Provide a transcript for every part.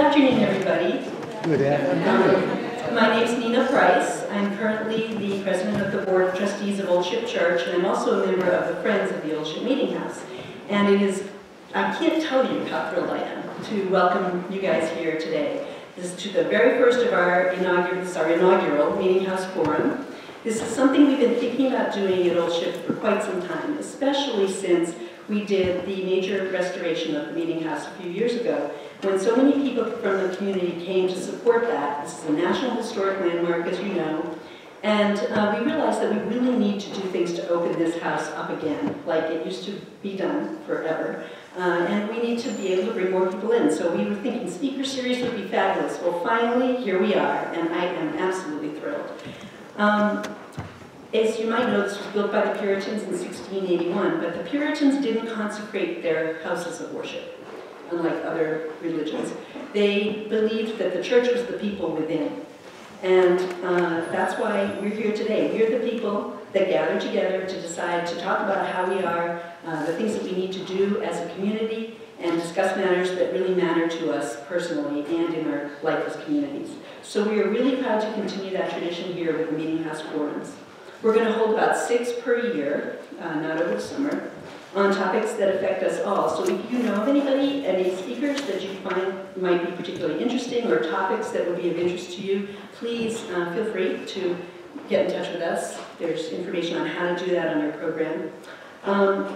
afternoon, everybody. Good afternoon. My name is Nina Price. I'm currently the president of the Board of Trustees of Old Ship Church, and I'm also a member of the Friends of the Old Ship Meeting House. And it is, I can't tell you how thrilled I am to welcome you guys here today. This is to the very first of our inaugural Meeting House Forum. This is something we've been thinking about doing at Old Ship for quite some time, especially since we did the major restoration of the Meeting House a few years ago, when so many people from the community came to support that. This is a National Historic Landmark, as you know, and we realized that we really need to do things to open this house up again, like it used to be done forever. And we need to be able to bring more people in. So we were thinking speaker series would be fabulous. Well, finally, here we are, and I am absolutely thrilled. As you might know, this was built by the Puritans in 1681, but the Puritans didn't consecrate their houses of worship, unlike other religions. They believed that the church was the people within. And that's why we're here today. We're the people that gather together to decide to talk about how we are, the things that we need to do as a community, and discuss matters that really matter to us personally and in our life as communities. So we are really proud to continue that tradition here with the Meeting House Forums. We're going to hold about 6 per year, not over the summer, on topics that affect us all. So if you know of anybody, any speakers that you find might be particularly interesting or topics that would be of interest to you, please feel free to get in touch with us. There's information on how to do that on our program.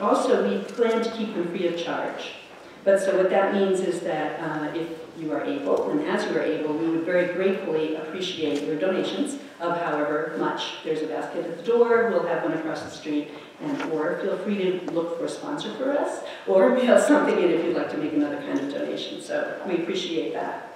Also, we plan to keep them free of charge. But so what that means is that if you are able, and as you are able, we would very gratefully appreciate your donations of however much. There's a basket at the door, we'll have one across the street, or feel free to look for a sponsor for us, or mail something in if you'd like to make another kind of donation. So we appreciate that.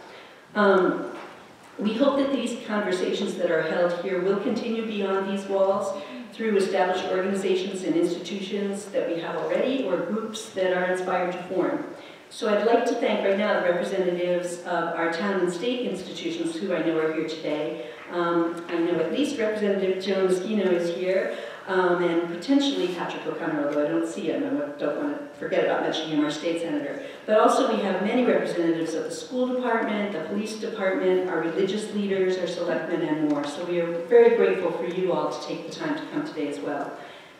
We hope that these conversations that are held here will continue beyond these walls through established organizations and institutions that we have already, or groups that are inspired to form. So I'd like to thank right now the representatives of our town and state institutions who I know are here today. I know at least Representative Joe Moschino is here, and potentially Patrick O'Connor, although I don't see him, and I don't want to forget about mentioning him, our state senator. But also we have many representatives of the school department, the police department, our religious leaders, our selectmen, and more. So we are very grateful for you all to take the time to come today as well.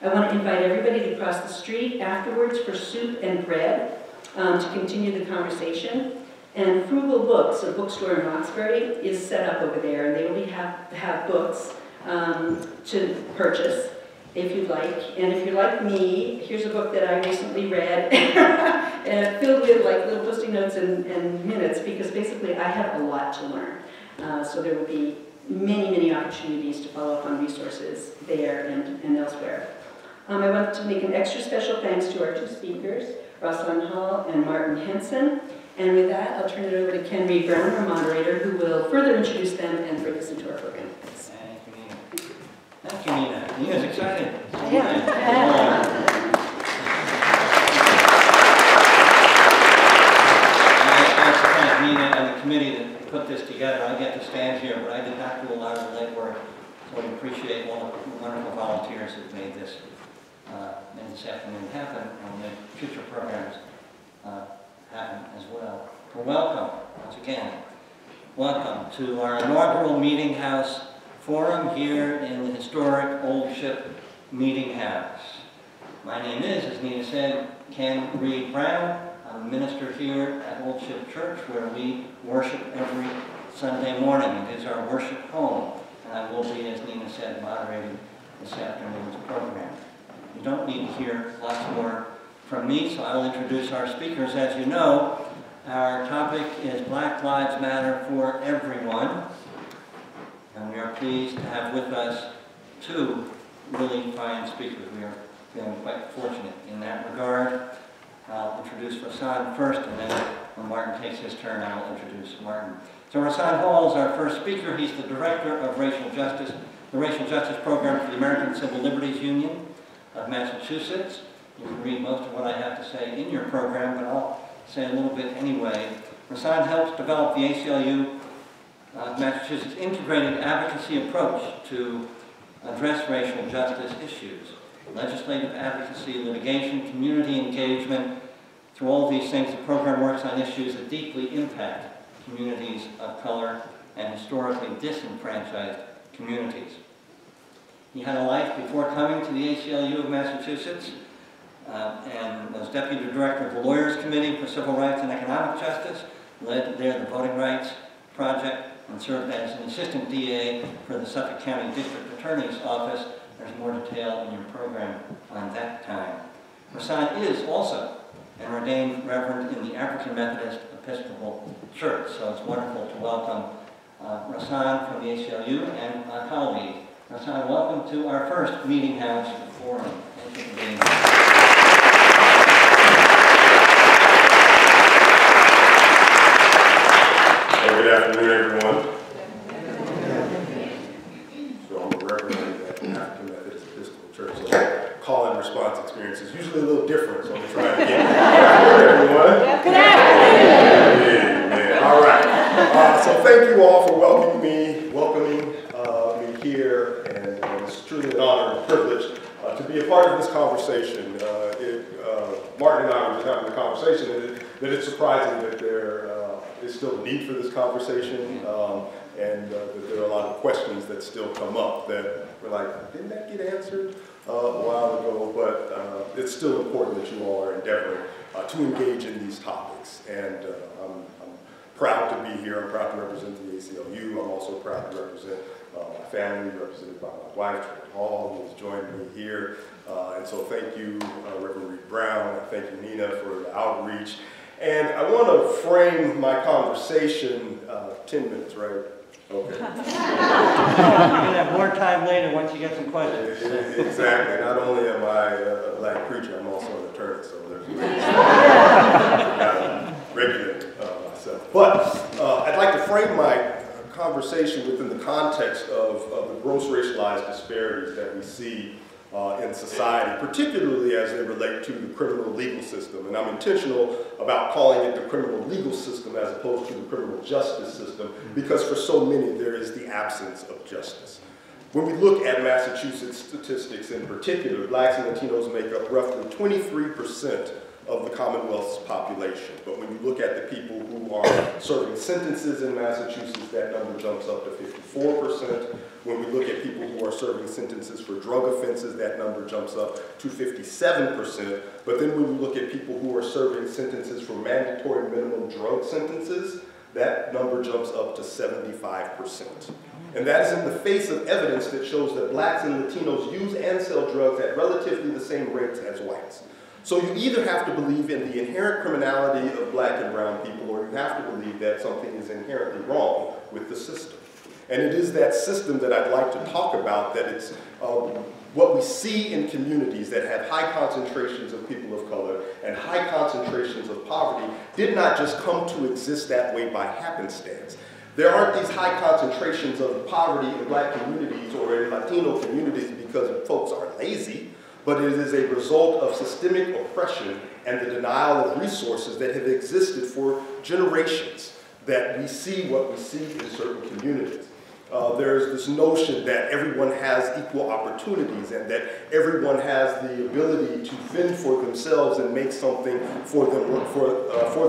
I want to invite everybody to cross the street afterwards for soup and bread to continue the conversation. And Frugal Books, a bookstore in Roxbury, is set up over there, and they will have books to purchase if you'd like. And if you're like me, here's a book that I recently read, filled with like little post-it notes and minutes, because basically I have a lot to learn. So there will be many, many opportunities to follow up on resources there and elsewhere. I want to make an extra special thanks to our 2 speakers, Rahsaan and Martin Henson. And with that, I'll turn it over to Ken Reed Brown, our moderator, who will further introduce them and bring us into our program. Thanks. Thank you, Nina. Thank you, Nina. Nina's excited. Yeah. I'd like to thank Nina and the committee that put this together. I get to stand here, but I did not do a lot of the legwork. So we appreciate all the wonderful volunteers who've made this afternoon happen, and the future programs happen as well. Well, welcome, once again. Welcome to our inaugural Meeting House Forum here in the historic Old Ship Meeting House. My name is, as Nina said, Ken Reed Brown. I'm a minister here at Old Ship Church, where we worship every Sunday morning. It is our worship home, and I will be, as Nina said, moderating this afternoon's program. You don't need to hear lots more from me, so I'll introduce our speakers. As you know, our topic is Black Lives Matter for Everyone, and we are pleased to have with us 2 really fine speakers. We are feeling quite fortunate in that regard. I'll introduce Rahsaan first, and then when Martin takes his turn, I'll introduce Martin. So Rahsaan Hall is our first speaker. He's the Director of Racial Justice, the Racial Justice Program for the American Civil Liberties Union of Massachusetts. You can read most of what I have to say in your program, but I'll say a little bit anyway. Rahsaan helps develop the ACLU Massachusetts integrated advocacy approach to address racial justice issues. Legislative advocacy, litigation, community engagement. Through all these things, the program works on issues that deeply impact communities of color and historically disenfranchised communities. He had a life before coming to the ACLU of Massachusetts and was Deputy Director of the Lawyers Committee for Civil Rights and Economic Justice, led there the Voting Rights Project, and served as an Assistant DA for the Suffolk County District Attorney's Office. There's more detail in your program on that time. Rahsaan is also an ordained Reverend in the African Methodist Episcopal Church, so it's wonderful to welcome Rahsaan from the ACLU and a colleague. Rahsaan, welcome to our first Meeting House Forum. Thank you for being here. Good afternoon, everyone. So I'm a reverend at the African Methodist Episcopal Church. So call and response experience is usually a little different, so I'm trying to get good afternoon, everyone. Good afternoon. Amen. All right. So thank you all for welcoming me here, and it's truly an honor and privilege to be a part of this conversation. Martin and I were just having a conversation that it's surprising that there is still a need for this conversation, and that there are a lot of questions that still come up that we're like, didn't that get answered a while ago? But it's still important that you all are endeavoring to engage in these topics. And I'm proud to be here. I'm proud to represent the ACLU. I'm also proud to represent my family, represented by my wife, Trent Hall, who has joined me here. And so thank you, Reverend Reed Brown. Thank you, Nina, for the outreach. And I want to frame my conversation, 10 minutes, right? Okay. You're going to have more time later once you get some questions. Exactly. Not only am I a black preacher, I'm also an attorney, so there's ways to regulate myself. But I'd like to frame my conversation within the context of the gross racialized disparities that we see in society, particularly as they relate to the criminal legal system. And I'm intentional about calling it the criminal legal system as opposed to the criminal justice system, because for so many there is the absence of justice. When we look at Massachusetts statistics in particular, blacks and Latinos make up roughly 23% of the Commonwealth's population. But when you look at the people who are serving sentences in Massachusetts, that number jumps up to 54%. When we look at people who are serving sentences for drug offenses, that number jumps up to 57%. But then when we look at people who are serving sentences for mandatory minimum drug sentences, that number jumps up to 75%. And that is in the face of evidence that shows that blacks and Latinos use and sell drugs at relatively the same rates as whites. So you either have to believe in the inherent criminality of black and brown people, or you have to believe that something is inherently wrong with the system. And it is that system that I'd like to talk about, that it's what we see in communities that have high concentrations of people of color and high concentrations of poverty did not just come to exist that way by happenstance. There aren't these high concentrations of poverty in black communities or in Latino communities because folks are lazy, but it is a result of systemic oppression and the denial of resources that have existed for generations, that we see what we see in certain communities. There's this notion that everyone has equal opportunities and that everyone has the ability to fend for themselves and make something for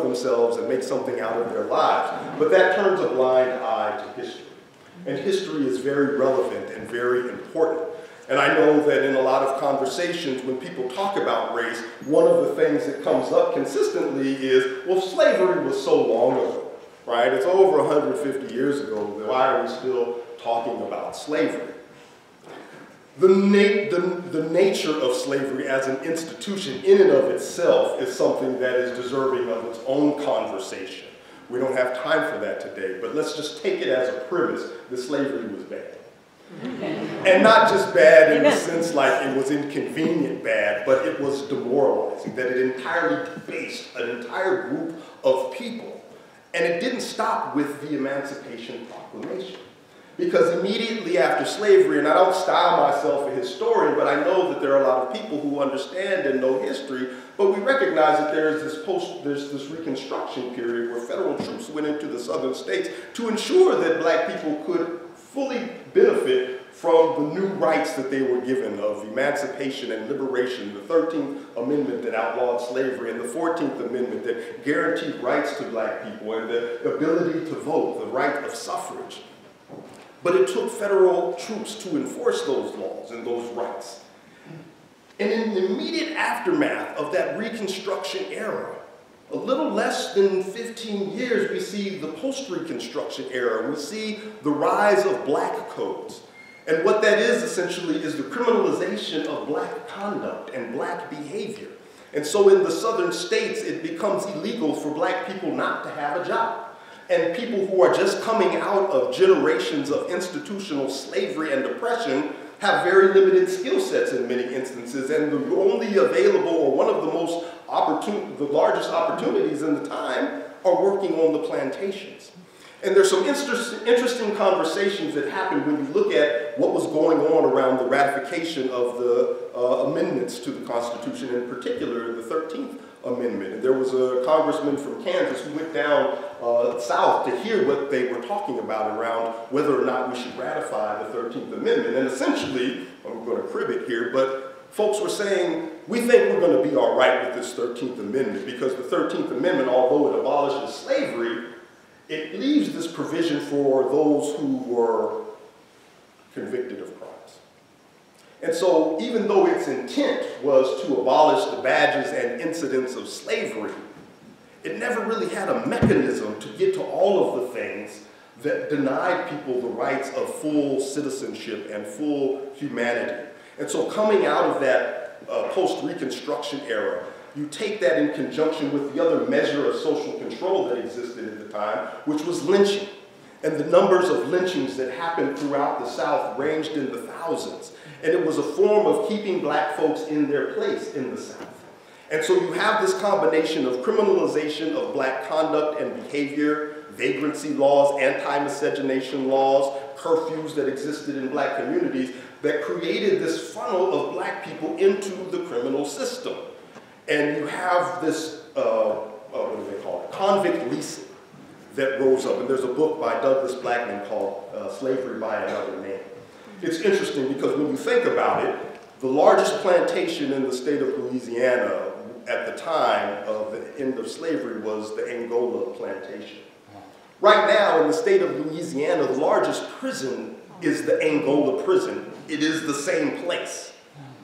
themselves and make something out of their lives. But that turns a blind eye to history. And history is very relevant and very important. And I know that in a lot of conversations, when people talk about race, one of the things that comes up consistently is, well, slavery was so long ago, right? It's over 150 years ago. Why are we still talking about slavery? The nature of slavery as an institution in and of itself is something that is deserving of its own conversation. We don't have time for that today, but let's just take it as a premise that slavery was bad. And not just bad in the sense like it was inconvenient bad, but it was demoralizing, that it entirely debased an entire group of people. And it didn't stop with the Emancipation Proclamation. Because immediately after slavery, and I don't style myself a historian, but I know that there are a lot of people who understand and know history, but we recognize that there's this Reconstruction period where federal troops went into the southern states to ensure that black people could fully benefit from the new rights that they were given of emancipation and liberation, the 13th Amendment that outlawed slavery, and the 14th Amendment that guaranteed rights to black people, and the ability to vote, the right of suffrage. But it took federal troops to enforce those laws and those rights. And in the immediate aftermath of that Reconstruction era, a little less than 15 years, we see the post-Reconstruction era. We see the rise of black codes. And what that is essentially is the criminalization of black conduct and black behavior. And so in the southern states, it becomes illegal for black people not to have a job. And people who are just coming out of generations of institutional slavery and oppression have very limited skill sets in many instances, and the only available, or one of the most the largest opportunities in the time, are working on the plantations. And there's some interesting conversations that happened when you look at what was going on around the ratification of the amendments to the Constitution, in particular the 13th Amendment. And there was a congressman from Kansas who went down south to hear what they were talking about around whether or not we should ratify the 13th Amendment. And essentially, I'm going to crib it here, but folks were saying, we think we're going to be all right with this 13th Amendment because the 13th Amendment, although it abolishes slavery, it leaves this provision for those who were convicted of crimes. And so even though its intent was to abolish the badges and incidents of slavery, it never really had a mechanism to get to all of the things that denied people the rights of full citizenship and full humanity. And so coming out of that post-Reconstruction era, you take that in conjunction with the other measure of social control that existed at the time, which was lynching. And the numbers of lynchings that happened throughout the South ranged in the thousands. And it was a form of keeping black folks in their place in the South. And so you have this combination of criminalization of black conduct and behavior, vagrancy laws, anti-miscegenation laws, curfews that existed in black communities that created this funnel of black people into the criminal system. And you have this, what do they call it, convict leasing that rose up. And there's a book by Douglas Blackman called Slavery by Another Name. It's interesting because when you think about it, the largest plantation in the state of Louisiana at the time of the end of slavery was the Angola plantation. Right now in the state of Louisiana, the largest prison is the Angola prison. It is the same place,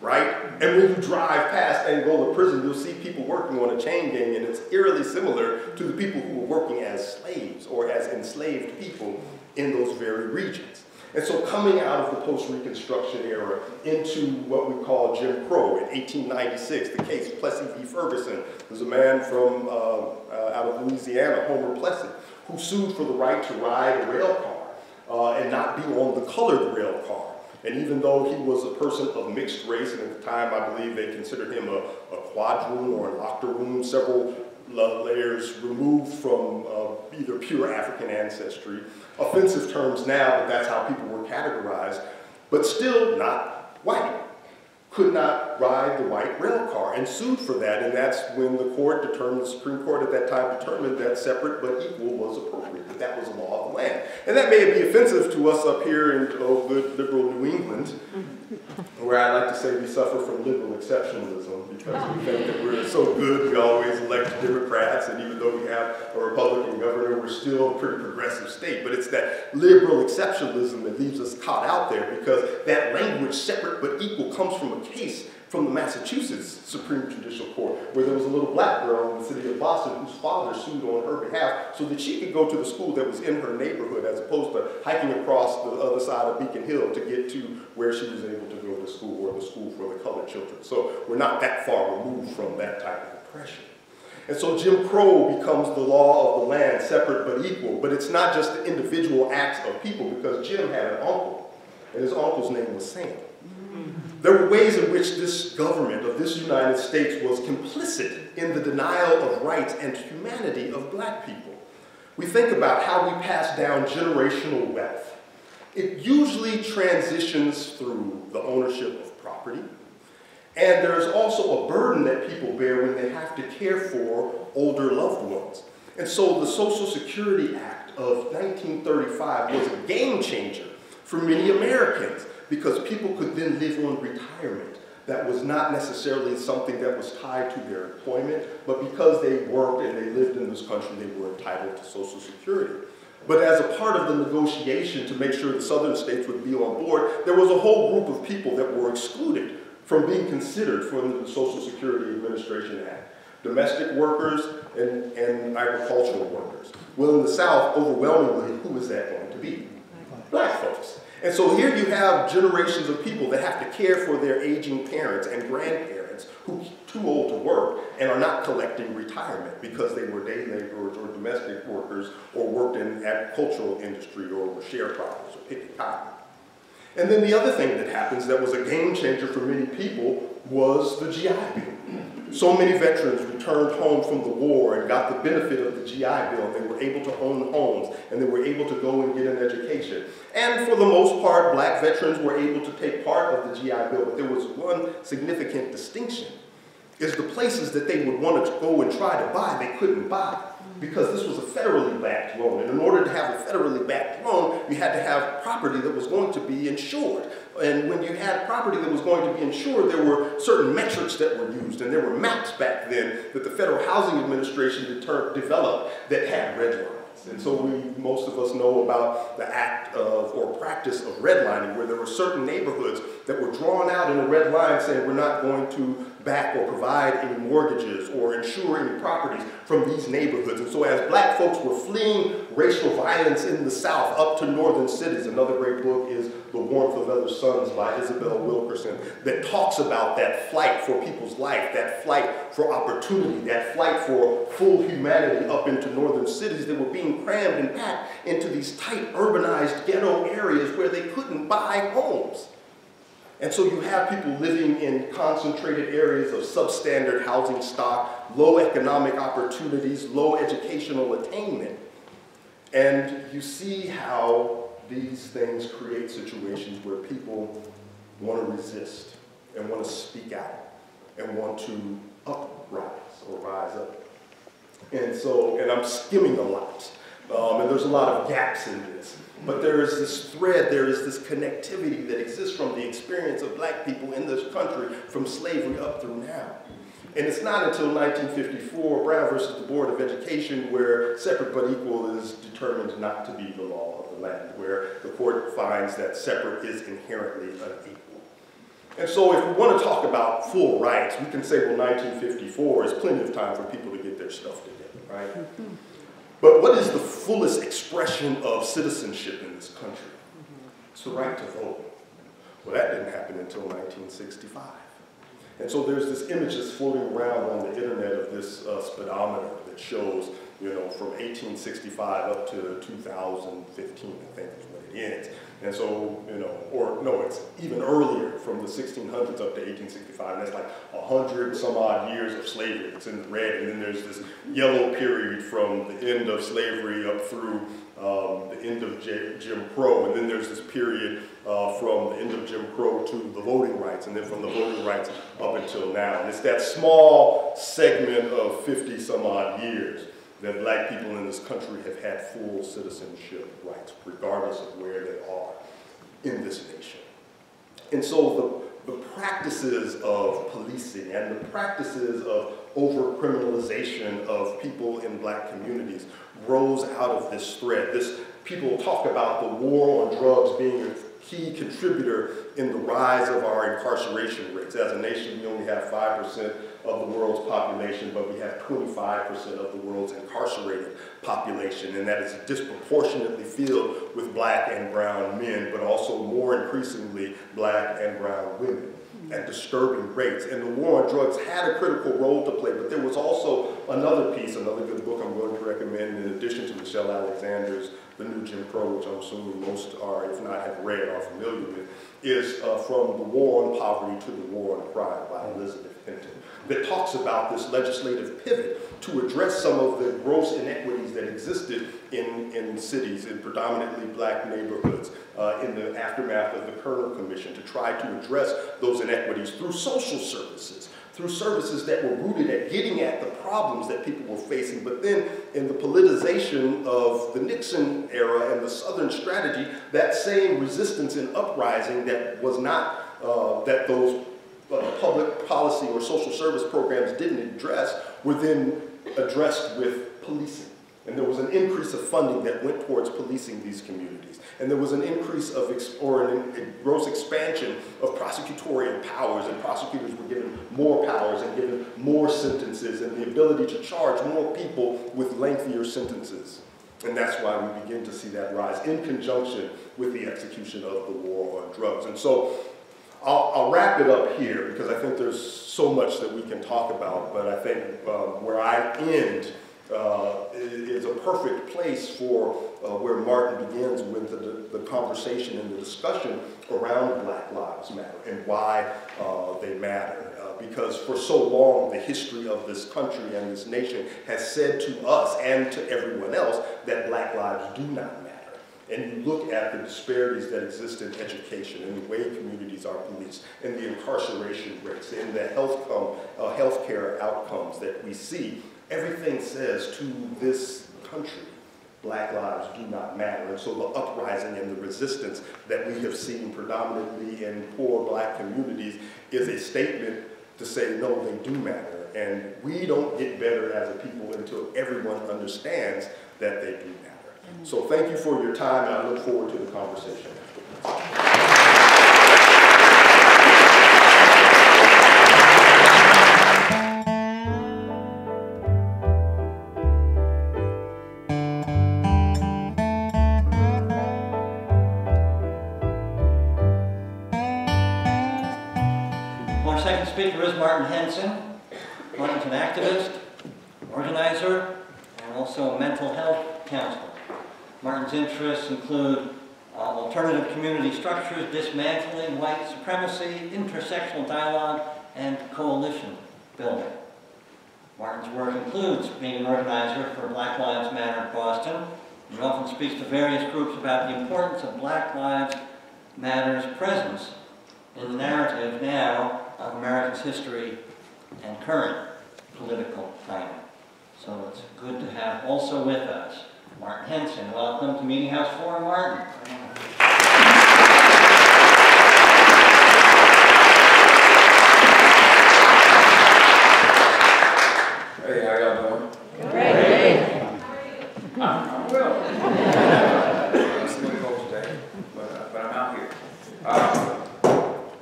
right? And when you drive past Angola prison, you'll see people working on a chain gang, and it's eerily similar to the people who were working as slaves or as enslaved people in those very regions. And so coming out of the post-Reconstruction era into what we call Jim Crow in 1896, the case Plessy v. Ferguson, there's a man from out of Louisiana, Homer Plessy, who sued for the right to ride a rail car and not be on the colored rail car. And even though he was a person of mixed race, and at the time I believe they considered him a quadroon or an octoroon, several layers removed from either pure African ancestry. Offensive terms now, but that's how people were categorized, but still not white. Could not ride the white rail car and sued for that, and that's when the court determined, the Supreme Court at that time determined that separate but equal was appropriate, that that was a law of the land. And that may be offensive to us up here in good liberal New England, where I like to say we suffer from liberal exceptionalism because we think that we're so good we always elect Democrats, and even though we have a Republican governor, we're still a pretty progressive state. But it's that liberal exceptionalism that leaves us caught out there, because that language, separate but equal, comes from a case from the Massachusetts Supreme Judicial Court, where there was a little black girl in the city of Boston whose father sued on her behalf so that she could go to the school that was in her neighborhood, as opposed to hiking across the other side of Beacon Hill to get to where she was able to go to school, or the school for the colored children. So we're not that far removed from that type of oppression. And so Jim Crow becomes the law of the land, separate but equal. But it's not just the individual acts of people, because Jim had an uncle, and his uncle's name was Sam. There were ways in which this government of this United States was complicit in the denial of rights and humanity of black people. We think about how we pass down generational wealth. It usually transitions through the ownership of property, and there's also a burden that people bear when they have to care for older loved ones. And so the Social Security Act of 1935 was a game changer for many Americans, because people could then live on retirement. That was not necessarily something that was tied to their employment, but because they worked and they lived in this country, they were entitled to Social Security. But as a part of the negotiation to make sure the southern states would be on board, there was a whole group of people that were excluded from being considered for the Social Security Administration Act. Domestic workers and agricultural workers. Well, in the South, overwhelmingly, who is that going to be? Black folks. And so here you have generations of people that have to care for their aging parents and grandparents who are too old to work and are not collecting retirement because they were day laborers or domestic workers or worked in agricultural industry or were sharecroppers or picked cotton. And then the other thing that happens that was a game changer for many people was the GI Bill. So many veterans returned home from the war and got the benefit of the GI Bill. They were able to own homes and they were able to go and get an education. And for the most part, black veterans were able to take part of the GI Bill, but there was one significant distinction, is the places that they would want to go and try to buy, they couldn't buy, because this was a federally backed loan. And in order to have a federally backed loan, you had to have property that was going to be insured. And when you had property that was going to be insured, there were certain metrics that were used, and there were maps back then that the Federal Housing Administration developed that had red lines. And so most of us know about the act of, or practice of redlining, where there were certain neighborhoods that were drawn out in a red line saying we're not going to back or provide any mortgages or insure any properties from these neighborhoods. And so as black folks were fleeing racial violence in the South up to northern cities, another great book is The Warmth of Other Suns by Isabel Wilkerson, that talks about that flight for people's life, that flight for opportunity, that flight for full humanity up into northern cities that were being crammed and packed into these tight urbanized ghetto areas where they couldn't buy homes. And so you have people living in concentrated areas of substandard housing stock, low economic opportunities, low educational attainment. And you see how these things create situations where people want to resist and want to speak out and want to uprise or rise up. And so, and I'm skimming a lot, and there's a lot of gaps in this. But there is this thread, there is this connectivity that exists from the experience of black people in this country from slavery up through now. And it's not until 1954, Brown versus the Board of Education, where separate but equal is determined not to be the law of the land, where the court finds that separate is inherently unequal. And so if we want to talk about full rights, we can say, well, 1954 is plenty of time for people to get their stuff together, right? But what is the fullest expression of citizenship in this country? It's the right to vote. Well, that didn't happen until 1965. And so there's this image that's floating around on the internet of this speedometer that shows, you know, from 1865 up to 2015, I think is what it ends. And so, you know, or no, it's even earlier, from the 1600s up to 1865, and that's like 100 some odd years of slavery. It's in red, and then there's this yellow period from the end of slavery up through the end of Jim Crow, and then there's this period from the end of Jim Crow to the voting rights, and then from the voting rights up until now. And it's that small segment of 50 some odd years that black people in this country have had full citizenship rights, regardless of where they are in this nation. And so the practices of policing and the practices of over-criminalization of people in black communities rose out of this thread. People talk about the war on drugs being a key contributor in the rise of our incarceration rates. As a nation, we only have 5% of the world's population, but we have 25% of the world's incarcerated population, and that is disproportionately filled with black and brown men, but also more increasingly black and brown women at disturbing rates. And the war on drugs had a critical role to play, but there was also another piece, another good book I'm going to recommend, in addition to Michelle Alexander's The New Jim Crow, which I'm assuming most are, if not have read, are familiar with, is From the War on Poverty to the War on Crime by Elizabeth Henson, that talks about this legislative pivot to address some of the gross inequities that existed in cities, in predominantly black neighborhoods, in the aftermath of the Kerner Commission, to try to address those inequities through social services, through services that were rooted at getting at the problems that people were facing. But then in the politicization of the Nixon era and the Southern strategy, that same resistance and uprising that was not, that those public policy or social service programs didn't address, were then addressed with policing. And there was an increase of funding that went towards policing these communities. And there was an increase of, a gross expansion of prosecutorial powers, and prosecutors were given more powers and given more sentences and the ability to charge more people with lengthier sentences. And that's why we begin to see that rise in conjunction with the execution of the war on drugs. And so I'll wrap it up here because I think there's so much that we can talk about, but I think where I end is a perfect place for where Martin begins with the conversation and the discussion around Black Lives Matter and why they matter. Because for so long, the history of this country and this nation has said to us and to everyone else that Black lives do not matter. And you look at the disparities that exist in education and the way communities are policed and the incarceration rates and the healthcare outcomes that we see. Everything says to this country, Black lives do not matter. And so the uprising and the resistance that we have seen predominantly in poor Black communities is a statement to say, no, they do matter. And we don't get better as a people until everyone understands that they do matter. So thank you for your time, and I look forward to the conversation. Our second speaker is Martin Henson. Martin's an activist, organizer, and also a mental health counselor. Martin's interests include alternative community structures, dismantling white supremacy, intersectional dialogue, and coalition building. Martin's work includes being an organizer for Black Lives Matter Boston. He often speaks to various groups about the importance of Black Lives Matter's presence in the narrative now of America's history and current political climate. So it's good to have also with us Martin Henson. Welcome to Meeting House 4, Martin. Hey, how y'all doing? Great. I'm well. It's a little cold today, but I'm out here.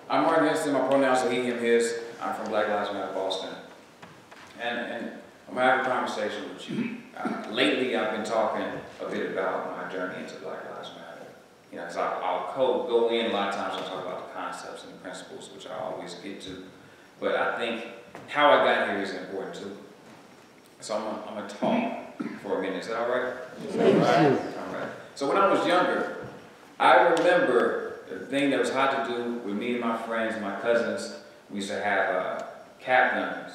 I'm Martin Henson. My pronouns are he, him, his. I'm from Black Lives Matter Boston. And I'm going to have a conversation with you. Lately, I've been talking a bit about my journey into Black Lives Matter. You know, because I'll go in a lot of times and talk about the concepts and the principles, which I always get to. But I think how I got here is important too. So I'm going to talk for a minute. Is that all right? Yes. All right. So when I was younger, I remember the thing that was hot to do with me and my friends and my cousins. We used to have cap guns.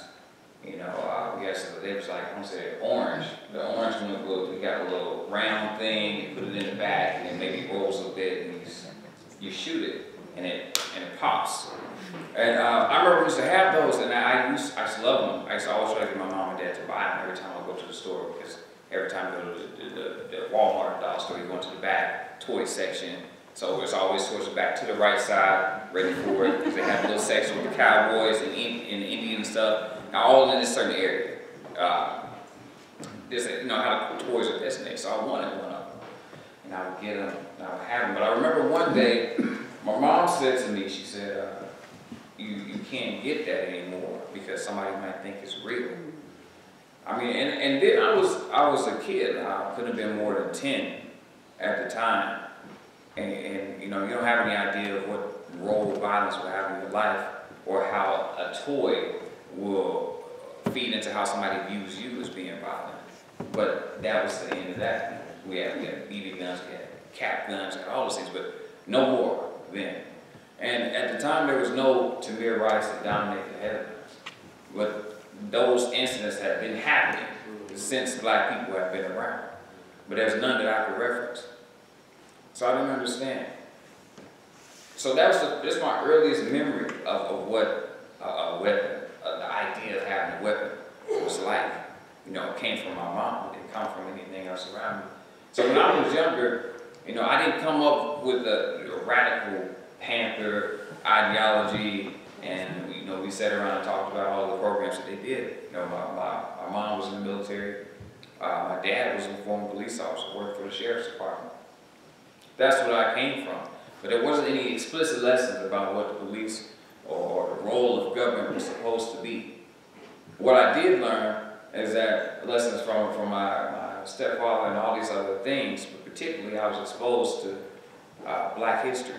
You know, we had some, it was like, I want to say orange. The orange one, we got a little round thing, you put it in the back, and then maybe it rolls a bit, and you shoot it, and it pops. And I remember we used to have those, and I used to love them. I used to always try to get my mom and dad to buy them every time I go to the store, because every time I go to the Walmart dollar store, you go into the back toy section. So it's always towards the back to the right side, ready for it, because they have a little section with the cowboys and the Indian and stuff. All in a certain area. You know how the toys are designated. So I wanted one of them. And I would get them, and I would have them. But I remember one day, my mom said to me, she said, you can't get that anymore because somebody might think it's real. I mean, and then I was a kid. I couldn't have been more than 10 at the time. And you know, you don't have any idea of what role violence will have in your life or how a toy will feed into how somebody views you as being violent. But that was the end of that. We had BB guns, we had cap guns, and all those things, but no more then. And at the time, there was no Tamir rights to dominate the headlines. But those incidents have been happening since Black people have been around. But there's none that I could reference. So I didn't understand. So that's my earliest memory of what a weapon, the So when I was younger, you know, I didn't come up with a radical Panther ideology, and you know, we sat around and talked about all the programs that they did. You know, my mom was in the military. My dad was a former police officer, worked for the sheriff's department. That's what I came from. But there wasn't any explicit lessons about what the police or the role of government was supposed to be. What I did learn is that lessons from my stepfather and all these other things, but particularly I was exposed to Black history.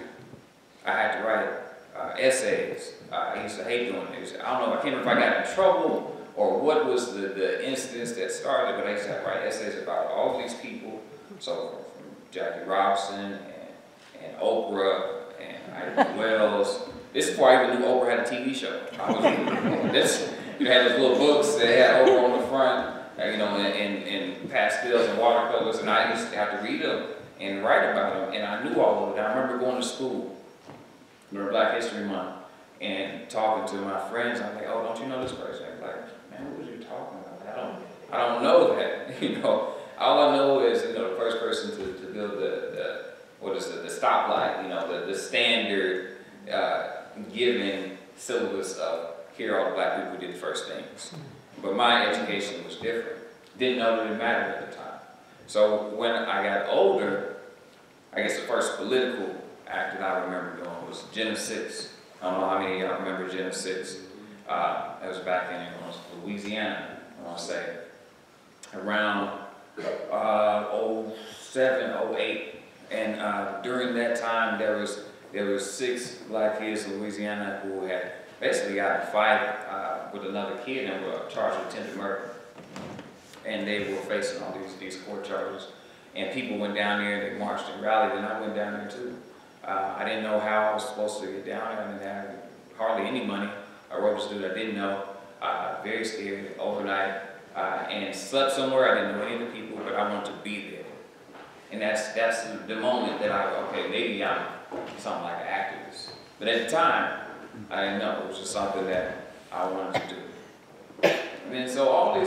I had to write essays. I used to hate doing it. I don't know, I can't remember if I got in trouble or what was the incidents that started, but I used to have to write essays about all these people. So from Jackie Robinson and Oprah and Ida Wells. This is before I even knew Oprah had a TV show. You had those little books that had Oprah on the front, you know, in pastels and watercolors, and I used to have to read them and write about them, and I knew all of it. I remember going to school during Black History Month and talking to my friends. I'm like, oh, don't you know this person? I'm like, man, what was you talking about? I don't know that. You know, all I know is, you know, the first person to build the stoplight, you know, the standard given syllabus of here all the Black people did the first things. But my education was different. Didn't know that it mattered at the time. So when I got older, I guess the first political act that I remember doing was Gen 6. I don't know how many of y'all remember Gen 6. That was back in Louisiana, I want to say, around 07, 08. And during that time, there was 6 Black kids in Louisiana who had basically got in a fight with another kid and were charged with attempted murder. And they were facing all these court charges. And people went down there, they marched and rallied, and I went down there too. I didn't know how I was supposed to get down there. I didn't have hardly any money. I wrote this dude I didn't know, very scared, overnight, and slept somewhere. I didn't know any of the people, but I wanted to be there. And that's the moment that okay, maybe I'm something like an activist. But at the time, I didn't know. It was just something that I wanted to do. And so all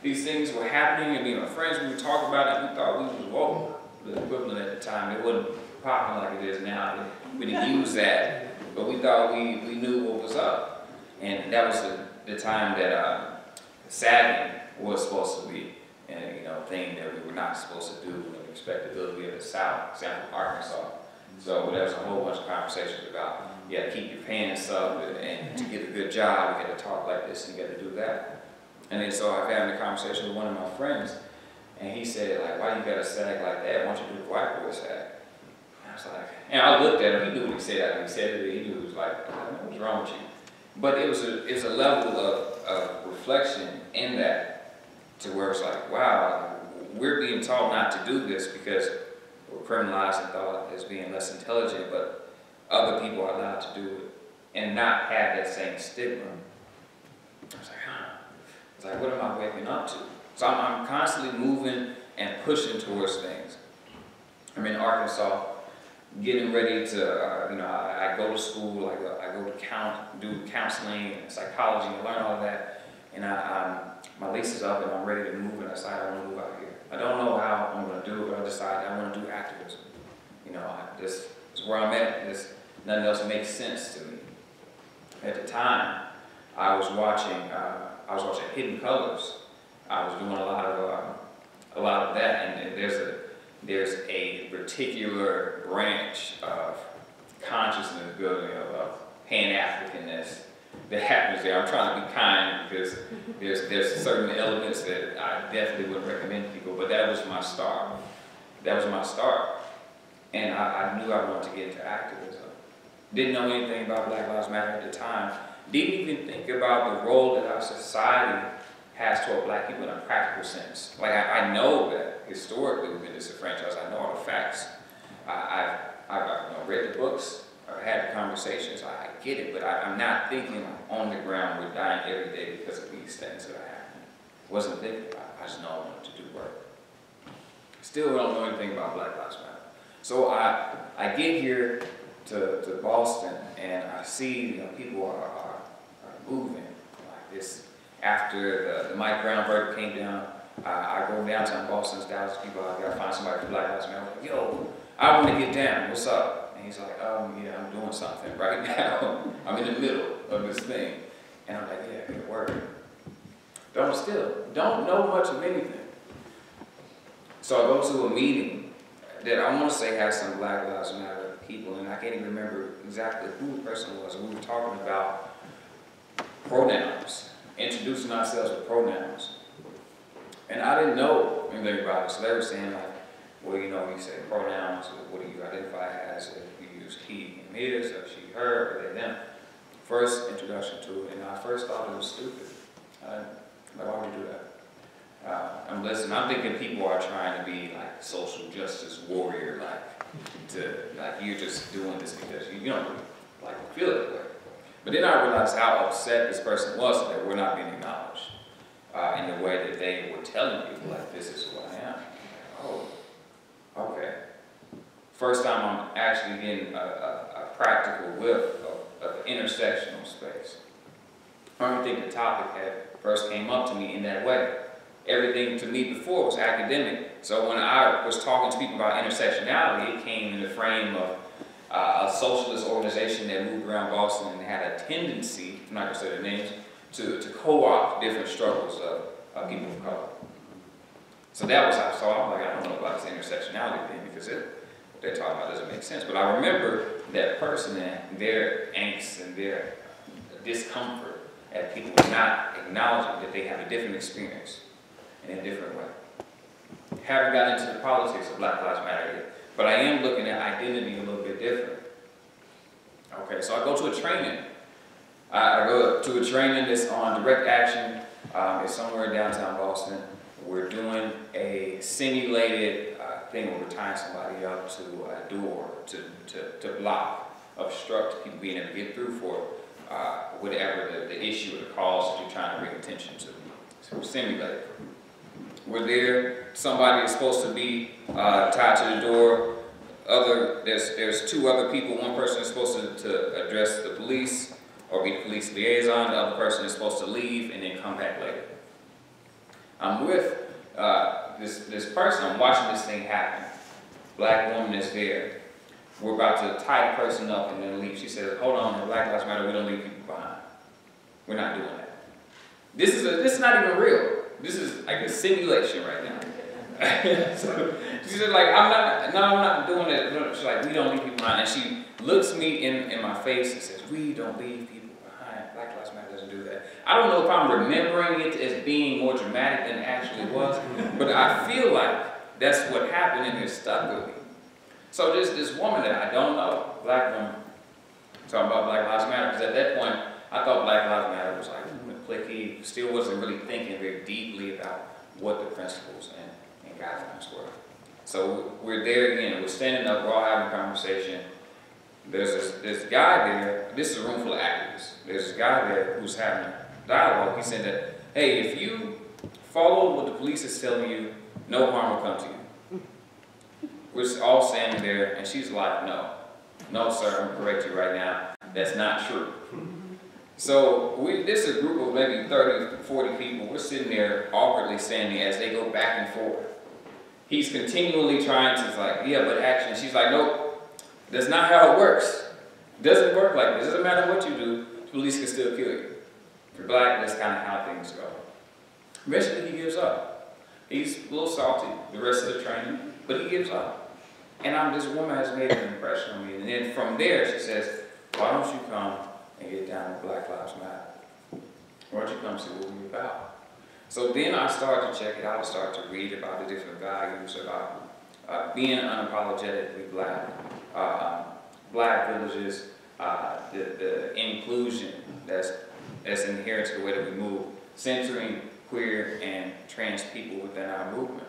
these things were happening, and my friends, we would talk about it, we thought we was woke, the equivalent at the time. It wasn't popping like it is now. We didn't use that, but we thought we knew what was up. And that was the time that sagging was supposed to be a thing that we were not supposed to do and respectability of the South, example Arkansas. So there was a whole bunch of conversations about you got to keep your pants up, and to get a good job, you got to talk like this and you got to do that. And then so I had a conversation with one of my friends, and he said, like, why you got to sag like that? Why don't you do the white boy sag? And I was like, and I looked at him, he knew what he said. He said it, he knew it was like, what's wrong with you? But it was a level of reflection in that, to where it's like, wow, we're being taught not to do this because we're criminalized and thought as being less intelligent, but other people are allowed to do it and not have that same stigma. I was like, it's like, what am I waking up to? So I'm constantly moving and pushing towards things. I'm in Arkansas, getting ready to, I go to school, I go to do counseling and psychology and learn all of that. And my lease is up and I'm ready to move, and I decided I want to move out here. I don't know how I'm going to do it, but I decided I want to do activism. This is where I'm at. Nothing else makes sense to me. At the time, I was watching Hidden Colors. I was doing a lot of that, and there's a particular branch of consciousness building of Pan-Africanness that happens there. I'm trying to be kind because there's certain elements that I definitely wouldn't recommend to people, but that was my start. And I knew I wanted to get into activism. Didn't know anything about Black Lives Matter at the time. Didn't even think about the role that our society has toward Black people in a practical sense. Like, I know that historically we've been disenfranchised. I know all the facts. I've read the books. I've had the conversations. I get it, but I'm not thinking on the ground we're dying every day because of these things that are happening. Wasn't thinking about it. I just know I wanted to do work. Still don't know anything about Black Lives Matter. So I get here to Boston, and I see people are moving like this. After the Mike Brown verdict came down, I go downtown Boston, there's thousands of people, I gotta find somebody from Black Lives Matter. I'm like, yo, I want to get down, what's up? And he's like, yeah, I'm doing something right now. I'm in the middle of this thing. And I'm like, yeah, good work. Don't know much of anything. So I go to a meeting that I want to say has some Black Lives Matter people, and I can't even remember exactly who the person was. We were talking about pronouns, introducing ourselves with pronouns. And I didn't know anything about it, so they were saying like, well, you know, you say pronouns, what do you identify as? If you use he and his, or she, her, or they, them. First introduction to it, and I first thought it was stupid. Like, why would you do that? I'm listening, I'm thinking people are trying to be like social justice warrior, like you're just doing this because you don't like feel it that way. But then I realized how upset this person was that we're not being acknowledged in the way that they were telling people, like, this is who I am. Oh, okay. First time I'm actually getting a practical whiff of intersectional space. I don't think the topic had first came up to me in that way. Everything to me before was academic. So when I was talking to people about intersectionality, it came in the frame of a socialist organization that moved around Boston and had a tendency, I'm not going to say their names, to co-opt different struggles of people of color. So that was how I saw it. Like, I don't know about this intersectionality thing because what they're talking about doesn't make sense. But I remember that person and their angst and their discomfort at people not acknowledging that they have a different experience in a different way. Haven't gotten into the politics of Black Lives Matter yet, but I am looking at identity a little bit different. Okay, so I go to a training. I go to a training that's on direct action. It's somewhere in downtown Boston. We're doing a simulated thing where we're tying somebody up to a door to block, obstruct people being able to get through for whatever the issue or the cause that you're trying to bring attention to. So we're simulated. We're there. Somebody is supposed to be tied to the door. There's two other people. One person is supposed to address the police or be the police liaison. The other person is supposed to leave and then come back later. I'm with this person. I'm watching this thing happen. Black woman is there. We're about to tie the person up and then leave. She says, hold on, in Black Lives Matter, we don't leave people behind. We're not doing that. This is not even real. This is like a simulation right now. So she said, like, I'm not doing it. She's like, we don't leave people behind. And she looks me in my face and says, we don't leave people behind. Black Lives Matter doesn't do that. I don't know if I'm remembering it as being more dramatic than it actually was, but I feel like that's what happened and it stuck with me. So there's this woman that I don't know, black woman, talking about Black Lives Matter, because at that point, I thought Black Lives Matter was like cliquey, still wasn't really thinking very deeply about what the principles and guidelines were. So we're there again, we're standing up, we're all having a conversation. There's this guy there, this is a room full of activists. There's this guy there who's having a dialogue. He said that, hey, if you follow what the police is telling you, no harm will come to you. We're all standing there, and she's like, no. No, sir, I'm going to correct you right now. That's not true. So this is a group of maybe 30, 40 people. We're sitting there awkwardly standing as they go back and forth. He's continually trying to, like, yeah, but action. She's like, nope, that's not how it works. It doesn't work like this. It doesn't matter what you do, the police can still kill you. If you're black, that's kind of how things go. Eventually, he gives up. He's a little salty the rest of the training, but he gives up. And this woman has made an impression on me. And then from there, she says, why don't you come and get down with Black Lives Matter? Why don't you come see what we're about? So then I started to check it out. I started to read about the different values about being unapologetically black, black villages, the inclusion that's inherent to the way that we move, centering queer and trans people within our movement.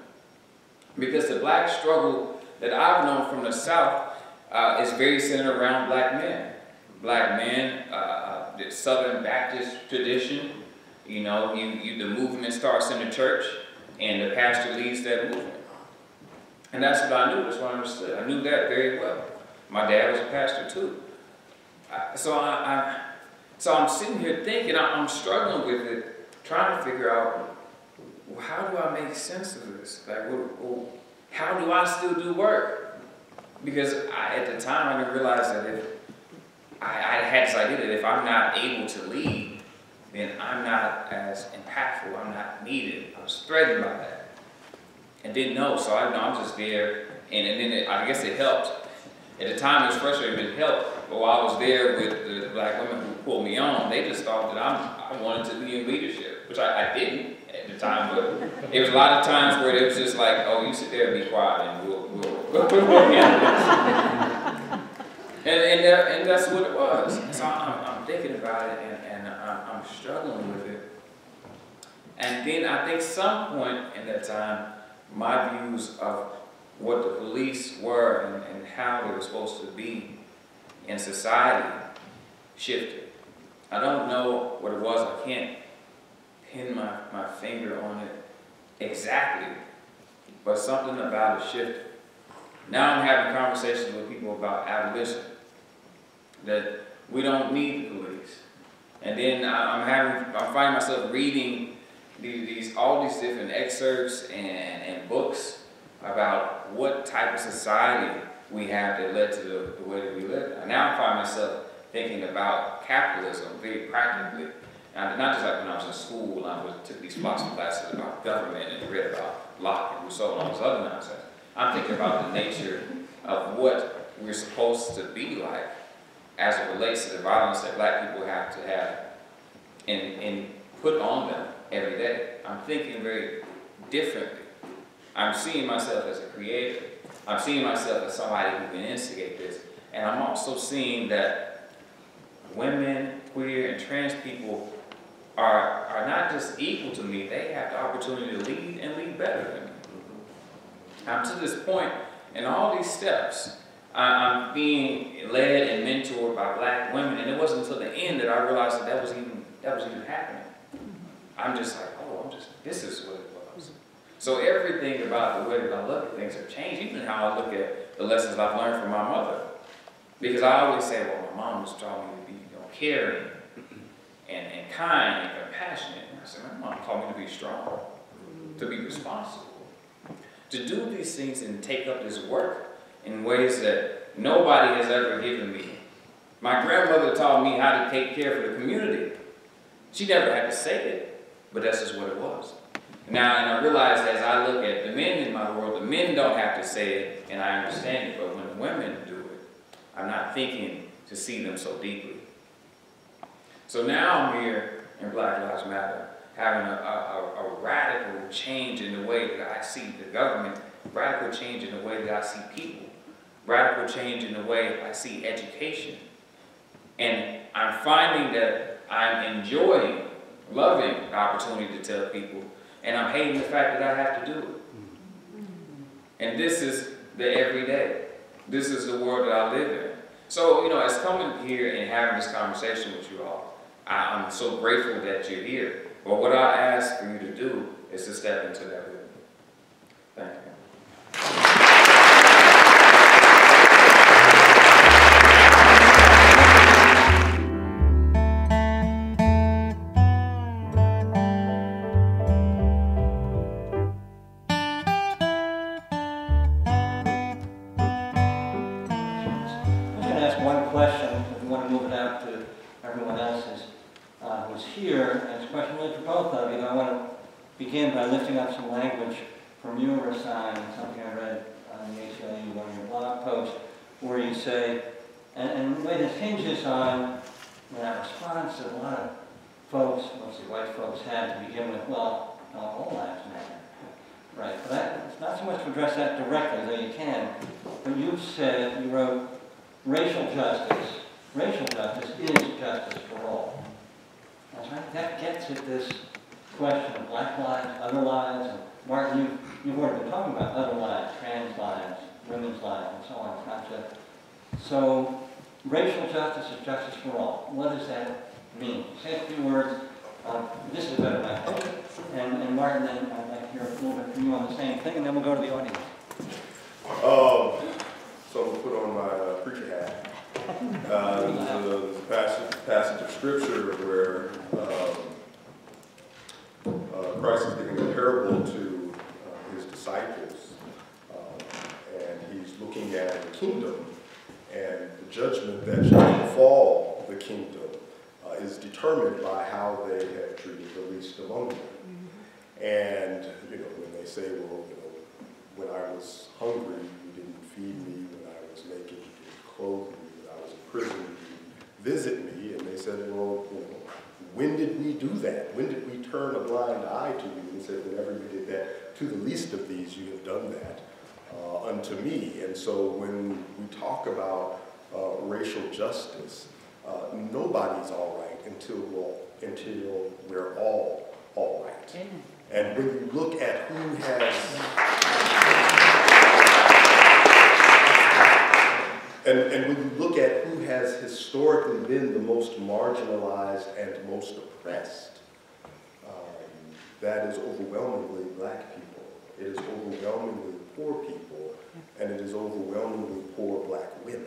Because the black struggle that I've known from the South is very centered around black men. Black men, the Southern Baptist tradition, you know, the movement starts in the church and the pastor leads that movement. And that's what I knew, that's what I understood. I knew that very well. My dad was a pastor too. So I'm sitting here thinking, I'm struggling with it, trying to figure out well, how do I make sense of this? Like, well, how do I still do work? Because at the time, I didn't realize that if I had this idea that if I'm not able to lead, then I'm not as impactful, I'm not needed. I was threatened by that and didn't know, so I'm just there, and then I guess it helped. At the time, it was frustrating, but it helped. But while I was there with the black women who pulled me on, they just thought that I wanted to be in leadership, which I didn't at the time, but it was a lot of times where it was just like, oh, you sit there and be quiet, and we'll handle this. And that's what it was. So I'm thinking about it, and I'm struggling with it. And then I think some point in that time, my views of what the police were and how they were supposed to be in society shifted. I don't know what it was. I can't pin my finger on it exactly, but something about it shifted. Now I'm having conversations with people about abolition, that we don't need the police. And then I'm finding myself reading all these different excerpts and books about what type of society we have that led to the way that we live. And now I find myself thinking about capitalism very practically. And not just like when I was in school and I took these philosophy classes about government and read about Locke and Rousseau and all this other nonsense. I'm thinking about the nature of what we're supposed to be like as it relates to the violence that black people have to have and put on them every day. I'm thinking very differently. I'm seeing myself as a creator. I'm seeing myself as somebody who can instigate this. And I'm also seeing that women, queer, and trans people are not just equal to me, they have the opportunity to lead and lead better than me. I'm to this point in all these steps. I'm being led and mentored by black women, and it wasn't until the end that I realized that was even happening. I'm just like, oh, this is what it was. So everything about the way that I look at things have changed, even how I look at the lessons I've learned from my mother. Because I always say, well, my mom was taught me to be caring and kind and compassionate. And I said, my mom taught me to be strong, to be responsible, to do these things and take up this work in ways that nobody has ever given me. My grandmother taught me how to take care of the community. She never had to say it, but that's just what it was. Now, and I realize as I look at the men in my world, the men don't have to say it, and I understand it, but when the women do it, I'm not thinking to see them so deeply. So now I'm here in Black Lives Matter, having a radical change in the way that I see the government, radical change in the way that I see people, radical change in the way I see education. And I'm finding that I'm enjoying, loving the opportunity to tell people, and I'm hating the fact that I have to do it. And this is the everyday. This is the world that I live in. So, you know, as coming here and having this conversation with you all, I'm so grateful that you're here. But what I ask for you to do is to step into that with me. Thank you. Begin by lifting up some language from you, Rahsaan, something I read on the ACLU, one of your blog posts, where you say, and the way this hinges on that response that a lot of folks, mostly white folks, had to begin with, well, all lives matter. Right, but it's not so much to address that directly, though you can, but you've said, you wrote, racial justice is justice for all. That's right, that gets at this question of black lives, other lives, and Martin, you've already been talking about other lives, trans lives, women's lives, and so on. It's not just. So, racial justice is justice for all. What does that mean? Say a few words. This is a better way. And Martin, then I'd like to hear a little bit from you on the same thing, and then we'll go to the audience. So we'll put on my preacher hat. There's a passage of scripture where Christ is giving a parable kingdom, and the judgment that shall befall the kingdom is determined by how they have treated the least among them. And, you know, when they say, well, you know, when I was hungry, you didn't feed me. When I was naked, you didn't clothe me. When I was in prison, you didn't visit me. And they said, well, you know, when did we do that? When did we turn a blind eye to you? And he said, whenever you did that to the least of these, you have done that unto me. And so when we talk about racial justice, nobody's all right until we're all right. Amen. And when you look at who has, and when you look at who has historically been the most marginalized and most oppressed, that is overwhelmingly black people. It is overwhelmingly poor people, and it is overwhelmingly poor black women.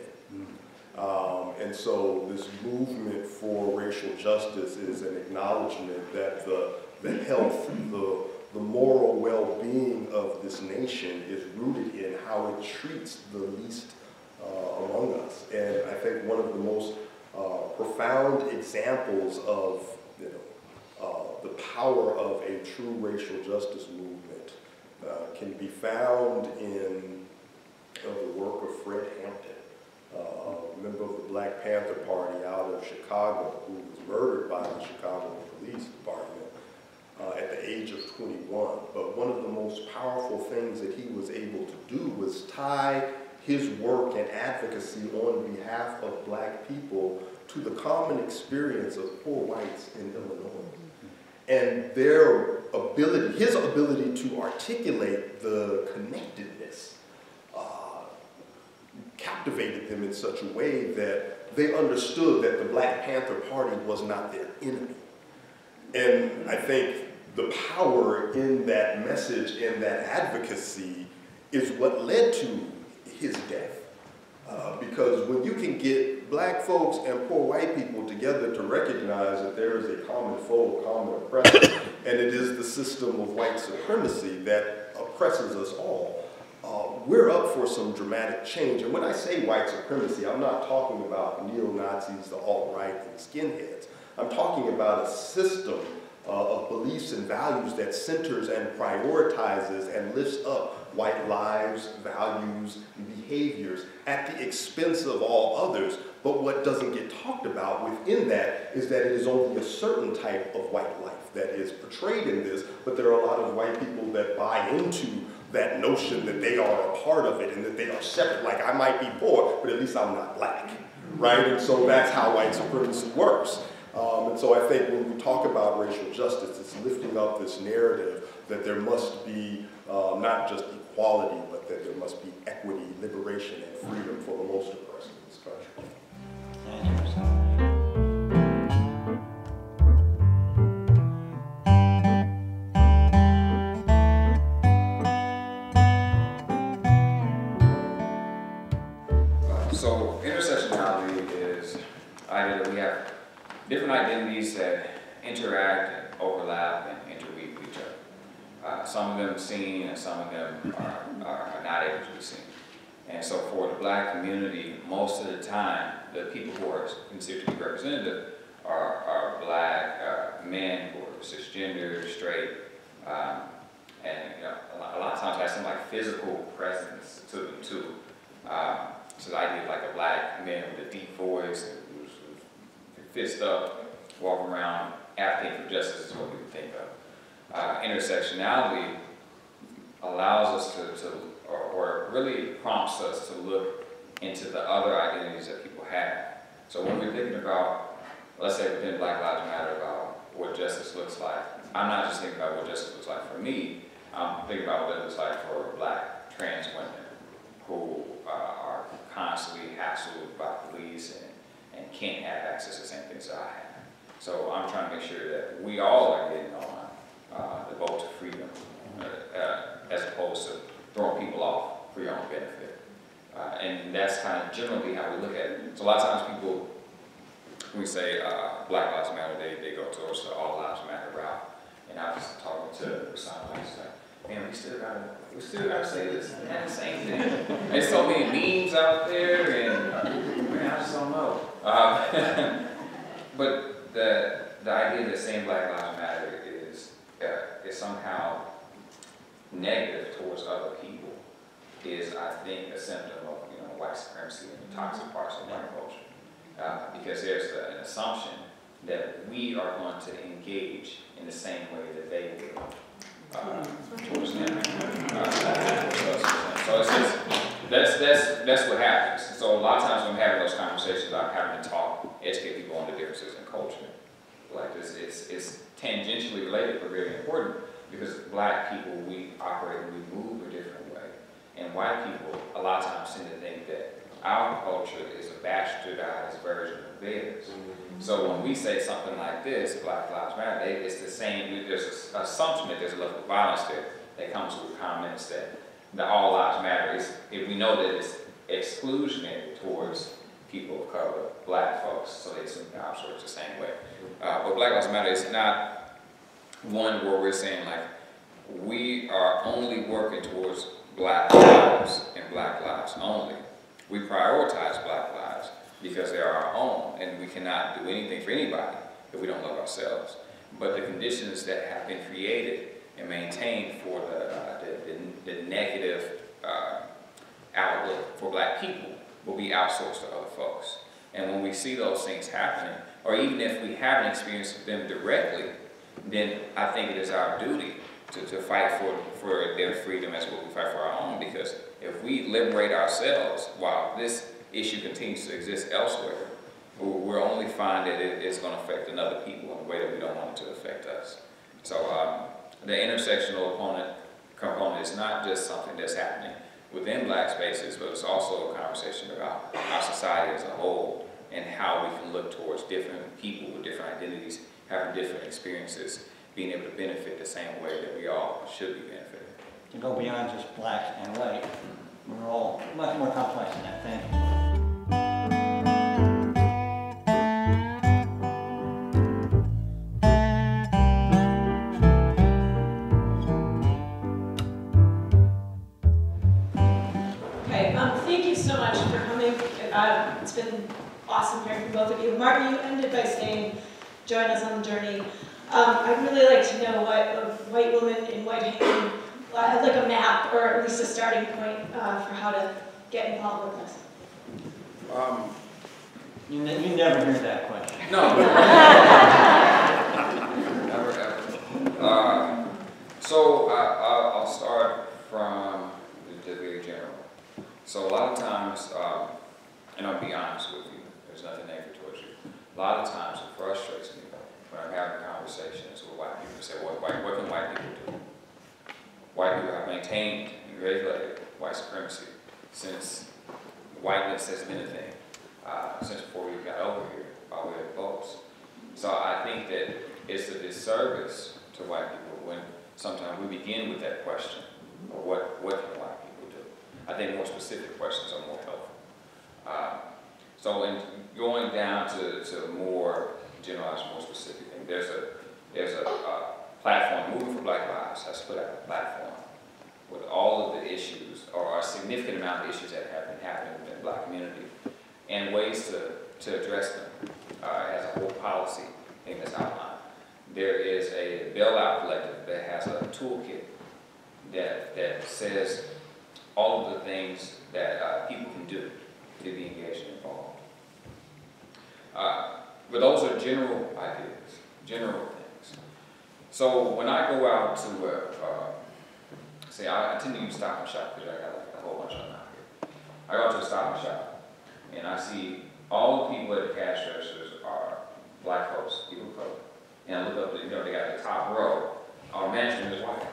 And so this movement for racial justice is an acknowledgement that the health, the moral well-being of this nation is rooted in how it treats the least among us. And I think one of the most profound examples of, you know, the power of a true racial justice movement can be found in the work of Fred Hampton, a member of the Black Panther Party out of Chicago, who was murdered by the Chicago Police Department at the age of 21. But one of the most powerful things that he was able to do was tie his work and advocacy on behalf of black people to the common experience of poor whites in Illinois. And his ability to articulate the connectedness captivated them in such a way that they understood that the Black Panther Party was not their enemy. And I think the power in that message and that advocacy is what led to his death. Because when you can get black folks and poor white people together to recognize that there is a common foe, common oppressor, and it is the system of white supremacy that oppresses us all, we're up for some dramatic change. And when I say white supremacy, I'm not talking about neo-Nazis, the alt-right, and skinheads. I'm talking about a system of beliefs and values that centers and prioritizes and lifts up white lives, values, and behaviors at the expense of all others. But what doesn't get talked about within that is that it is only a certain type of white life that is portrayed in this, but there are a lot of white people that buy into that notion that they are a part of it and that they are separate. Like, I might be poor, but at least I'm not black, right? And so that's how white supremacy works. And so I think when we talk about racial justice, it's lifting up this narrative that there must be not just equality, but that there must be equity, liberation, and freedom for the most oppressed in this country. So intersectionality is the idea that we have different identities that interact and overlap and interweave with each other. Some of them seen and some of them are not able to be seen. And so for the black community, most of the time, the people who are considered to be representative are black men who are cisgender, straight, and you know, a lot of times have some like physical presence to them too. So the idea of like a black man with a deep voice, who's fist up, walking around advocating for justice is what we would think of. Intersectionality allows us or really prompts us to look into the other identities that people have. So when we're thinking about, let's say within Black Lives Matter, about what justice looks like, I'm not just thinking about what justice looks like for me, I'm thinking about what it looks like for black trans women who are constantly hassled by police and can't have access to the same things that I have. So I'm trying to make sure that we all are getting on the boat to freedom as opposed to throwing people off for your own benefit. And that's kind of generally how we look at it. So a lot of times people, when we say Black Lives Matter, they go towards the All Lives Matter route. And I was talking to Rahsaan, like, man, we still gotta say this and the same thing. There's so many memes memes out there, and man, I just don't know. But the idea that saying Black Lives Matter is somehow negative towards other people is, I think, a symptom of white supremacy and the toxic parts of black culture. Because there's an assumption that we are going to engage in the same way that they will towards them. So it's just, that's what happens. So a lot of times when I'm having those conversations, I'm having to educate people on the differences in culture. Like this, it's tangentially related, but very important, because black people, we operate and we move a different way. And white people, a lot of times, tend to think that our culture is a bastardized version of theirs. So when we say something like this, Black Lives Matter, it's the same. There's an assumption that there's a level of violence there that comes with comments that all lives matter. If we know that it's exclusionary towards people of color, black folks, so they assume the opposite works the same way. But Black Lives Matter is not one where we're saying like we are only working towards black lives and black lives only. We prioritize black lives because they are our own, and we cannot do anything for anybody if we don't love ourselves. But the conditions that have been created and maintained for the negative outlook for black people will be outsourced to other folks. And when we see those things happening, or even if we haven't experienced them directly, then I think it is our duty to fight for their freedom as well as we fight for our own, because if we liberate ourselves while this issue continues to exist elsewhere, we'll only find that it's going to affect another people in a way that we don't want it to affect us. So the intersectional component is not just something that's happening within black spaces, but it's also a conversation about our society as a whole and how we can look towards different people with different identities, having different experiences, being able to benefit the same way that we all should be benefited. To go beyond just black and white, we're all much more complex than that. Thank you. Thank you so much for coming. It's been awesome hearing from both of you. Martin, you ended by saying, join us on the journey. I'd really like to know what a white woman in white hand, like a map, or at least a starting point for how to get involved with this. You never hear that question. No. Never ever. So I'll start from the very general. So a lot of times, and I'll be honest with you, there's nothing negative towards you. A lot of times it frustrates me when I'm having conversations with white people. Say, what can white people do? White people have maintained and regulated white supremacy since whiteness has been a thing, since before we got over here by way of votes. So I think that it's a disservice to white people when sometimes we begin with that question, or what can white people do? I think more specific questions are more helpful. So in going down to more generalized, more specific things, there's a platform, Movement for Black Lives has put out a platform with all of the issues, or a significant amount of issues that have been happening within the black community, and ways to address them as a whole policy thing that's outlined. There is a bailout collective that has a toolkit that says all of the things that people can do to be engaged and involved. But those are general ideas, general things. So when I go out to, say I tend to use Stop and Shop because I got like a whole bunch of them out here. I go out to a Stop and Shop and I see all the people at the cash registers are black folks, people of color. And I look up, they got the top row, our management is white.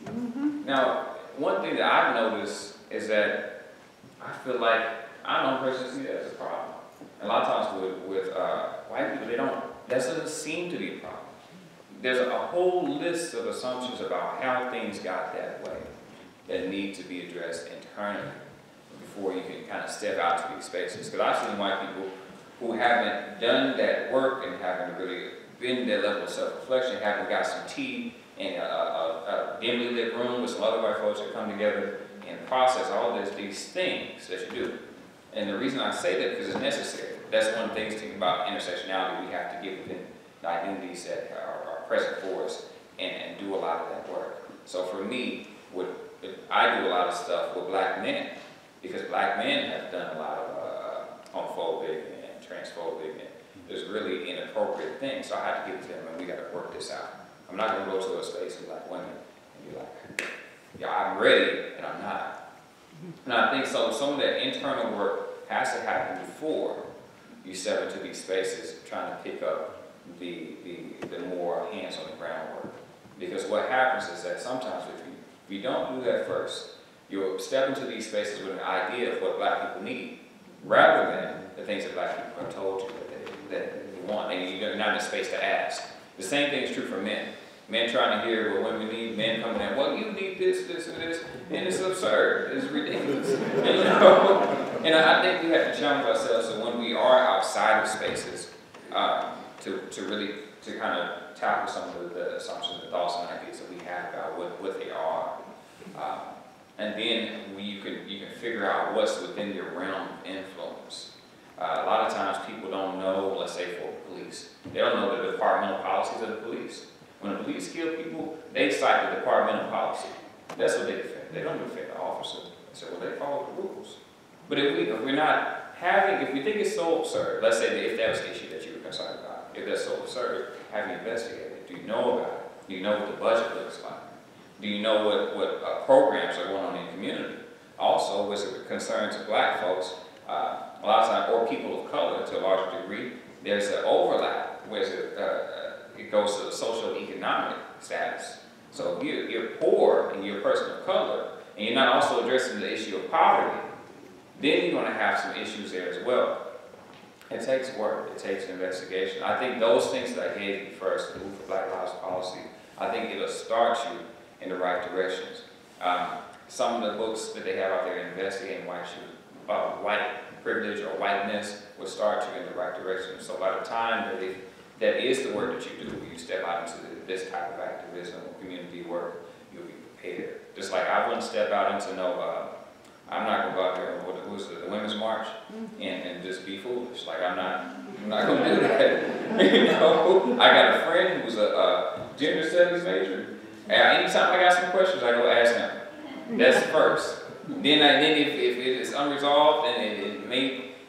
Mm-hmm. Now, one thing that I've noticed is that I feel like I don't personally see that as a problem. And a lot of times with white people, that doesn't seem to be a problem. There's a whole list of assumptions about how things got that way that need to be addressed internally before you can kind of step out to these spaces. Because I've seen white people who haven't done that work and haven't really been that level of self-reflection, haven't got some tea in a dimly lit room with some other white folks that come together and process all these things that you do. And the reason I say that because it's necessary. That's one of the things thinking about intersectionality we have to get within the identities that are present for us and do a lot of that work. So for me, I do a lot of stuff with black men because black men have done a lot of homophobic and transphobic and there's really inappropriate things. So I had to give it to them and we got to work this out. I'm not going to go to a space with black women and be like, yeah, I'm ready and I'm not. And I think so some of that internal work has to happen before you step into these spaces trying to pick up the more hands on the ground work. Because what happens is that sometimes if you don't do that first, you'll step into these spaces with an idea of what black people need, rather than the things that black people have told you that you want, and you're not in a space to ask. The same thing is true for men. Men trying to hear what women need, men coming in, well, you need this, this, and this, and it's absurd, it's ridiculous. And I think we have to challenge ourselves so when we are outside of spaces, to kind of tackle some of the assumptions, the thoughts, and ideas that we have about what they are. And then you can figure out what's within your realm of influence. A lot of times people don't know, let's say for police, they don't know the departmental policies of the police. When the police kill people, they cite the departmental policy. That's what they defend. They don't defend the officer. They say, well, they follow the rules. But if we think it's so absurd, let's say that if that was the issue that you were concerned about, if that's so absurd, have you investigated? Do you know about it? Do you know what the budget looks like? Do you know what programs are going on in the community? Also, with concerns of black folks, a lot of times, or people of color to a large degree, there's an overlap where it goes to the social economic status. So if you're poor and you're a person of color, and you're not also addressing the issue of poverty, then you're going to have some issues there as well. It takes work, it takes investigation. I think those things that I gave you first, the Move for Black Lives policy, I think it'll start you in the right directions. Some of the books that they have out there investigating white privilege or whiteness will start you in the right direction. So by the time that is the work that you do, you step out into this type of activism or community work, you'll be prepared. Just like I wouldn't step out into I'm not going to go out there with the Women's March and just be foolish. Like I'm not going to do that. You know, I got a friend who's a gender studies major. Anytime I got some questions, I go ask him. That's first. Then if it is unresolved, then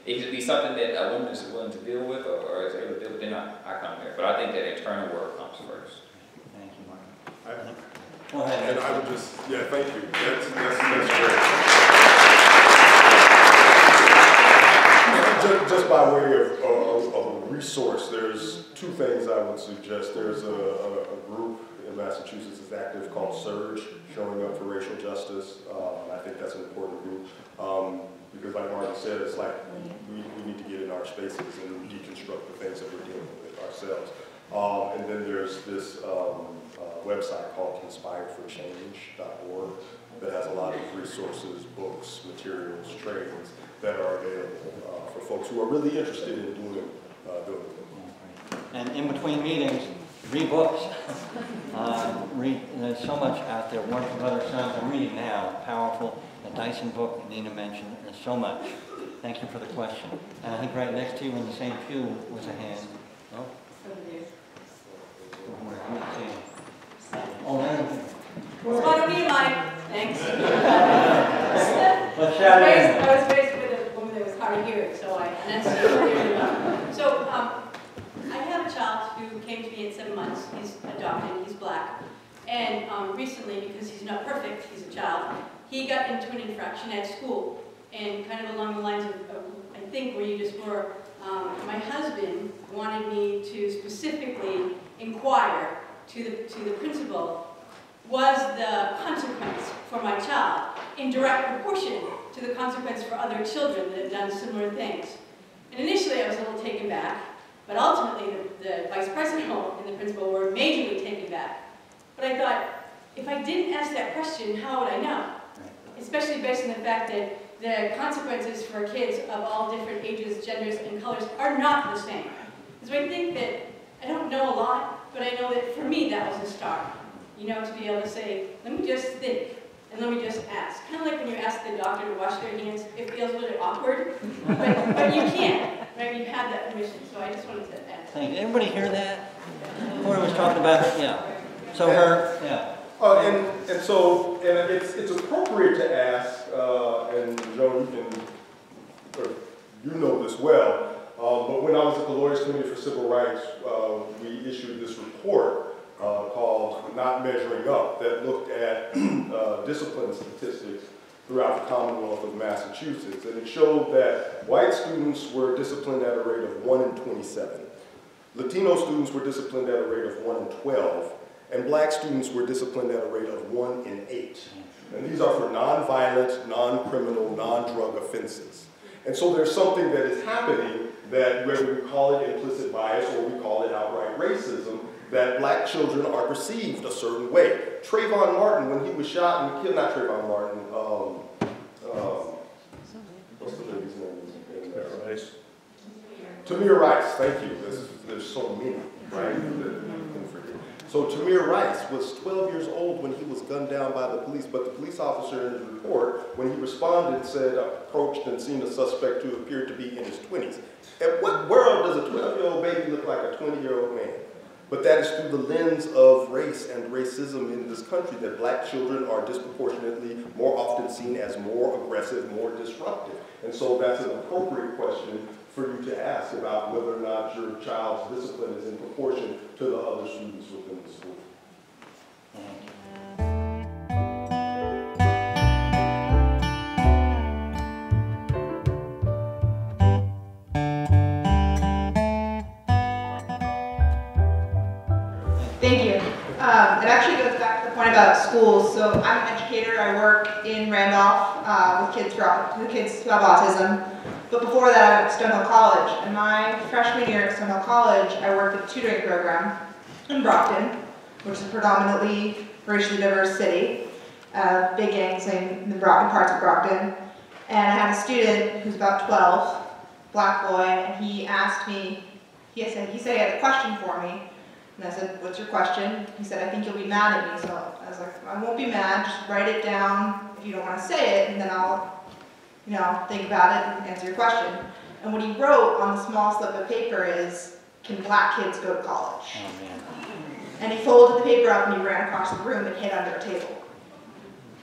it could be something that a woman is willing to deal with or is able to deal with, then I come there. But I think that internal work comes first. Thank you, Mark. Go ahead. And I would just, thank you. That's great. Just by way of a resource, there's two things I would suggest. There's a group in Massachusetts that's active called SURGE, Showing Up for Racial Justice. I think that's an important group because like Martin said, it's like we need to get in our spaces and deconstruct the things that we're dealing with ourselves. And then there's this website called conspireforchange.org that has a lot of resources, books, materials, trainings that are available for folks who are really interested in doing it. And in between meetings, read books. There's so much out there. Work with other sons. I'm reading now. Powerful. The Dyson book Nina mentioned. There's so much. Thank you for the question. And I think right next to you in the same pew was a hand. No? Oh, no. It's one of me, Mike. Thanks. Let's shout in. I was raised with a woman that was hard of hearing, so I enunciated. So I have a child who came to me at 7 months. He's adopted. He's black. And recently, because he's not perfect, he's a child, he got into an infraction at school. And kind of along the lines of I think, where you just were, my husband wanted me to specifically inquire to the principal, was the consequence for my child in direct proportion to the consequence for other children that have done similar things. And initially I was a little taken back, but ultimately the vice president and the principal were majorly taken back. But I thought, if I didn't ask that question, how would I know? Especially based on the fact that the consequences for kids of all different ages, genders, and colors are not the same. So I think that I don't know a lot, but I know that for me that was a start. You know, to be able to say, let me just think. And let me just ask, kind of like when you ask the doctor to wash their hands, it feels really awkward, but you can, right? You have that permission, so I just wanted to ask. Thank you. Everybody hear that? Corey was talking about it, yeah. So yeah. And so it's appropriate to ask, and Joan, you know this well, but when I was at the Lawyers Committee for Civil Rights, we issued this report called Not Measuring Up that looked at discipline statistics throughout the Commonwealth of Massachusetts. And it showed that white students were disciplined at a rate of 1 in 27. Latino students were disciplined at a rate of 1 in 12. And black students were disciplined at a rate of 1 in 8. And these are for non-violent, non-criminal, non-drug offenses. And so there's something that is happening that, whether we call it implicit bias or we call it outright racism, that black children are perceived a certain way. Trayvon Martin, when he was shot and killed, not Trayvon Martin, what's the lady's name? Rice. Tamir Rice, thank you. There's so many, right? So Tamir Rice was 12 years old when he was gunned down by the police, but the police officer in his report, when he responded, said approached and seen a suspect who appeared to be in his 20s. In what world does a 12-year-old baby look like a 20-year-old man? But that is through the lens of race and racism in this country, that black children are disproportionately more often seen as more aggressive, more disruptive. And so that's an appropriate question for you to ask about whether or not your child's discipline is in proportion to the other students within the school. Thank you. It actually goes back to the point about schools. So I'm an educator. I work in Randolph with kids who have autism. But before that, I went to Stonehill College. And my freshman year at Stonehill College, I worked at a tutoring program in Brockton, which is a predominantly racially diverse city. Big gangs in the Brockton parts of Brockton. And I had a student who's about 12, black boy, and he asked me, he said he had a question for me. And I said, what's your question? He said, I think you'll be mad at me. So I was like, I won't be mad, just write it down if you don't want to say it, and then I'll think about it and answer your question. And what he wrote on the small slip of paper is, can black kids go to college? Oh, man. And he folded the paper up and he ran across the room and hid under a table.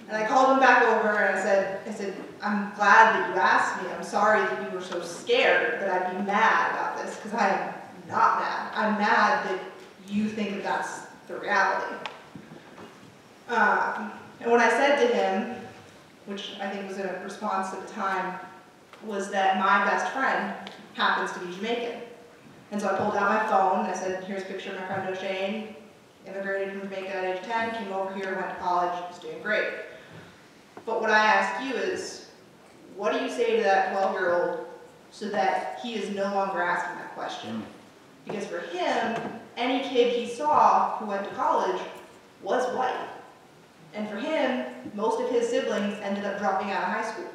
And I called him back over and I said, I'm glad that you asked me. I'm sorry that you were so scared that I'd be mad about this, because I am not mad. I'm mad that you think that that's the reality. And what I said to him, which I think was a response at the time, was that my best friend happens to be Jamaican. And so I pulled out my phone and I said, here's a picture of my friend O'Shane, immigrated from Jamaica at age 10, came over here, went to college, was doing great. But what I ask you is, what do you say to that 12-year-old so that he is no longer asking that question? Because for him, any kid he saw who went to college was white. And for him, most of his siblings ended up dropping out of high school.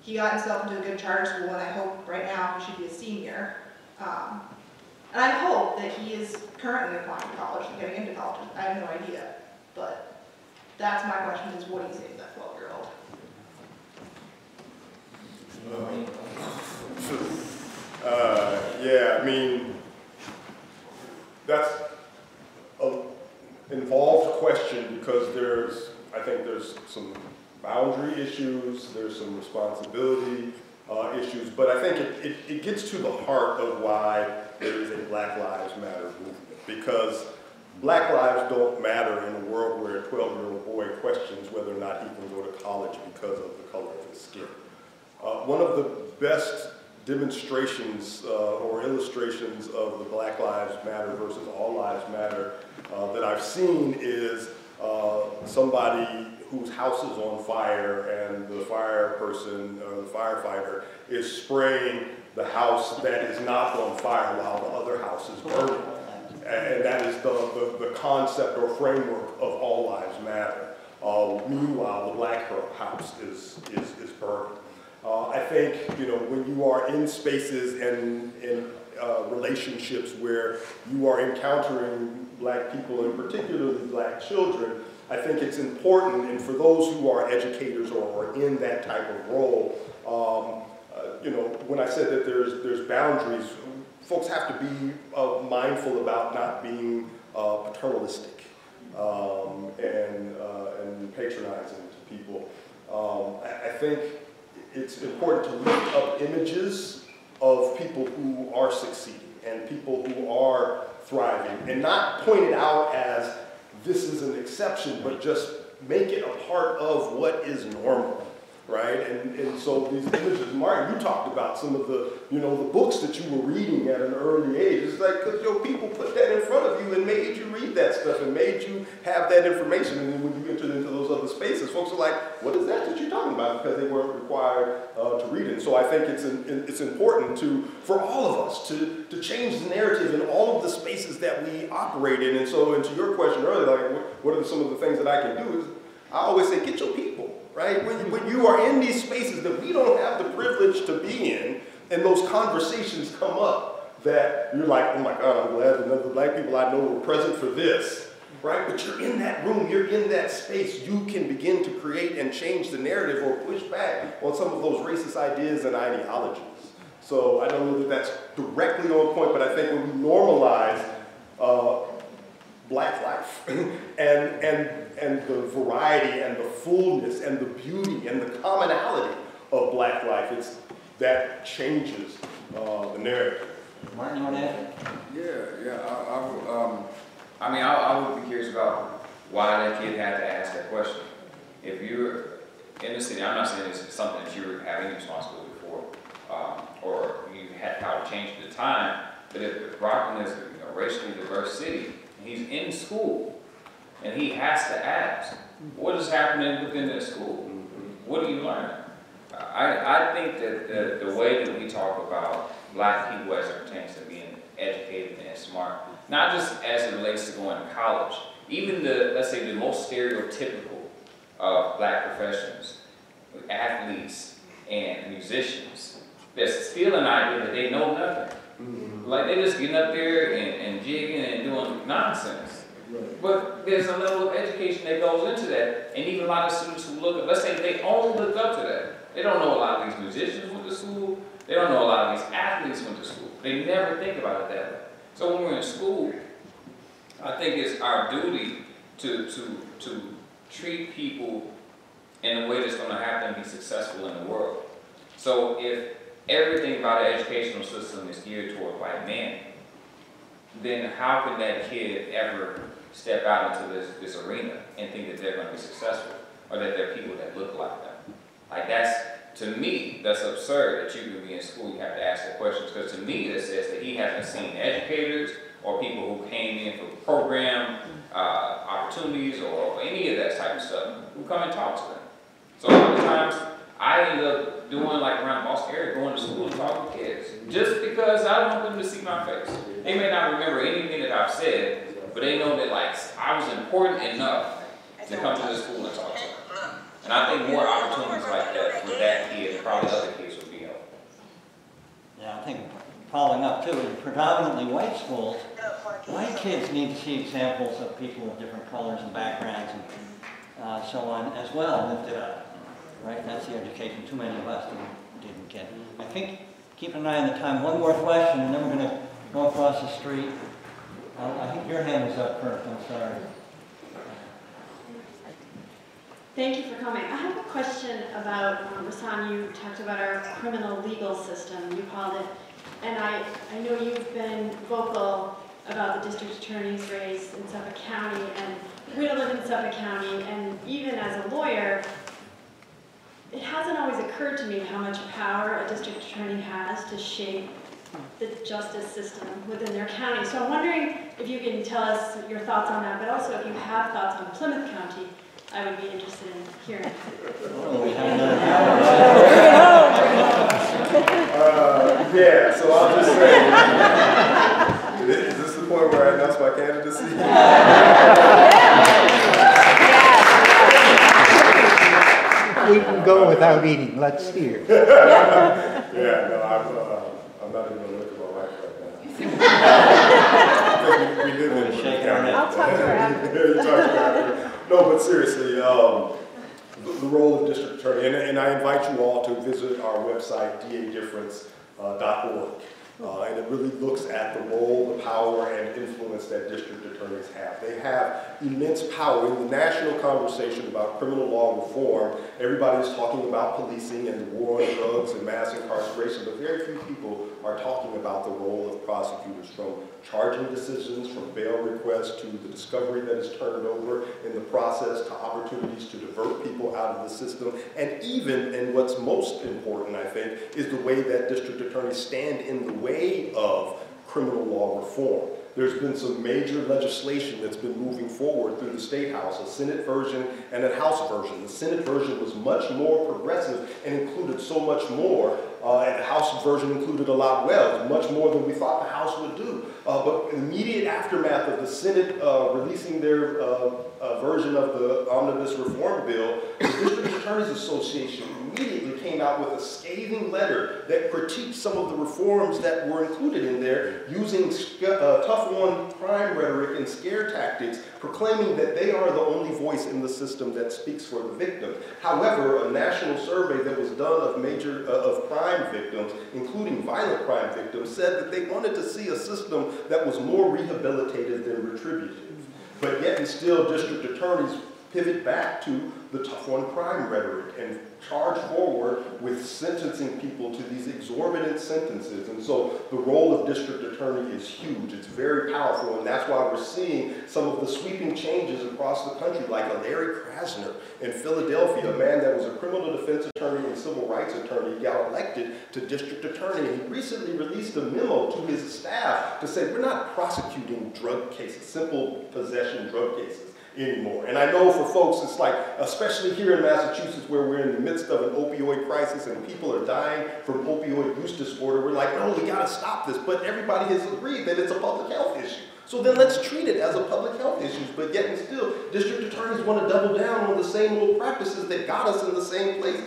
He got himself into a good charter school, and I hope right now he should be a senior. And I hope that he is currently applying to college and getting into college. I have no idea. But that's my question, is what do you say to that 12-year-old? Yeah, I mean, that's an involved question because I think there's some boundary issues, there's some responsibility issues, but I think it gets to the heart of why there is a Black Lives Matter movement, because Black lives don't matter in a world where a 12-year-old boy questions whether or not he can go to college because of the color of his skin. One of the best demonstrations or illustrations of the Black Lives Matter versus All Lives Matter that I've seen is somebody whose house is on fire and the fire person or the firefighter is spraying the house that is not on fire while the other house is burning. And that is the concept or framework of All Lives Matter. Meanwhile, the black house is burning. I think, when you are in spaces and in relationships where you are encountering black people, and particularly black children, I think it's important, and for those who are educators or are in that type of role, you know, when I said that there's boundaries, folks have to be mindful about not being paternalistic and patronizing to people. I think it's important to lift up images of people who are succeeding and people who are thriving, and not point it out as this is an exception, but just make it a part of what is normal, right? And so these images, Martin, you talked about some of the, you know, the books that you were reading at an early age. It's like, because your people put that in front of you and made you read that stuff and made you have that information. And then when you entered into those other spaces, folks are like, what is that you're talking about? Because they weren't required to read it. So I think it's important for all of us to change the narrative in all of the spaces that we operate in. And so, and to your question earlier, like, what are some of the things that I can do? Is I always say, get your people. Right? When you are in these spaces that we don't have the privilege to be in, and those conversations come up that you're like, oh my God, I'm glad that none of the black people I know were present for this, right? But you're in that room, you're in that space, you can begin to create and change the narrative or push back on some of those racist ideas and ideologies. So I don't know that that's directly on point, but I think when we normalize black life and the variety and the fullness and the beauty and the commonality of black life, that changes the narrative. Martin, you want to add? I would be curious about why that kid had to ask that question. If you're in the city, I'm not saying it's something that you have any responsibility for, or you had power to change at the time, but if Rockland is a racially diverse city, and he's in school, and he has to ask, what is happening within this school? What are you learning? I think that the way that we talk about black people as it pertains to being educated and smart, not just as it relates to going to college, even let's say the most stereotypical of black professions, athletes and musicians, there's still an idea that they know nothing. Like they're just getting up there and jigging and doing nonsense. But there's a level of education that goes into that, and even a lot of students who look up, let's say they only look up to that. They don't know a lot of these musicians went to school, they don't know a lot of these athletes went to school. They never think about it that way. So when we're in school, I think it's our duty to treat people in a way that's going to have them be successful in the world. So if everything about the educational system is geared toward white men, then how can that kid ever step out into this arena and think that they're going to be successful, or that there are people that look like them? Like to me, that's absurd that you can be in school, you have to ask the questions, because to me that says that he hasn't seen educators or people who came in for program opportunities or any of that type of stuff who come and talk to them. So a lot of times I end up doing like around the Boston area, going to school and talking to kids, just because I want them to see my face. They may not remember anything that I've said, but they know that like I was important enough to come to this school and talk to them. And I think more opportunities like that for that kid and probably other kids would be helpful. Yeah, I think following up too, in predominantly white schools, white kids need to see examples of people of different colors and backgrounds and so on as well lifted up. Right? That's the education too many of us didn't get. I think, keep an eye on the time. One more question, and then we're going to go across the street. I think your hand was up first. I'm sorry. Thank you for coming. I have a question about, Rahsaan, you talked about our criminal legal system, you called it, and I know you've been vocal about the district attorney's race in Suffolk County, and we don't live in Suffolk County, and even as a lawyer, it hasn't always occurred to me how much power a district attorney has to shape the justice system within their county. So I'm wondering if you can tell us your thoughts on that, but also if you have thoughts on Plymouth County, I would be interested in hearing. Oh, we have another Yeah, so I'll just say, is this the point where I announce my candidacy? We can go without eating. Let's hear. Yeah, no, I'm not even going to look at my wife right now. we live in Shake our head. I'll talk to her after. You talk to her after. No, but seriously, the role of district attorney, and I invite you all to visit our website, dadifference.org. And it really looks at the role, the power, and influence that district attorneys have. They have immense power. In the national conversation about criminal law reform, everybody is talking about policing and the war on drugs and mass incarceration, but very few people are talking about the role of prosecutors, from charging decisions, from bail requests, to the discovery that is turned over in the process, to opportunities to divert people out of the system, and even, and what's most important, I think, is the way that district attorneys stand in the way of criminal law reform. There's been some major legislation that's been moving forward through the State House, a Senate version and a House version. The Senate version was much more progressive and included so much more, and the House version included a lot well, much more than we thought the House would do. But in the immediate aftermath of the Senate releasing their version of the Omnibus Reform Bill, the District Attorneys Association immediately came out with a scathing letter that critiqued some of the reforms that were included in there, using tough-on-crime rhetoric and scare tactics, proclaiming that they are the only voice in the system that speaks for the victim. However, a national survey that was done of crime victims, including violent crime victims, said that they wanted to see a system that was more rehabilitative than retributive. But yet and still, district attorneys pivot back to the tough-on-crime rhetoric and charge forward with sentencing people to these exorbitant sentences. And so the role of district attorney is huge. It's very powerful, and that's why we're seeing some of the sweeping changes across the country, like a Larry Krasner in Philadelphia, a man that was a criminal defense attorney and civil rights attorney, got elected to district attorney, and he recently released a memo to his staff to say, we're not prosecuting drug cases, simple possession drug cases anymore. And I know for folks, it's like, especially here in Massachusetts, where we're in the midst of an opioid crisis and people are dying from opioid use disorder, we're like, no, we gotta stop this. But everybody has agreed that it's a public health issue. So then let's treat it as a public health issue. But yet and still, district attorneys want to double down on the same old practices that got us in the same place,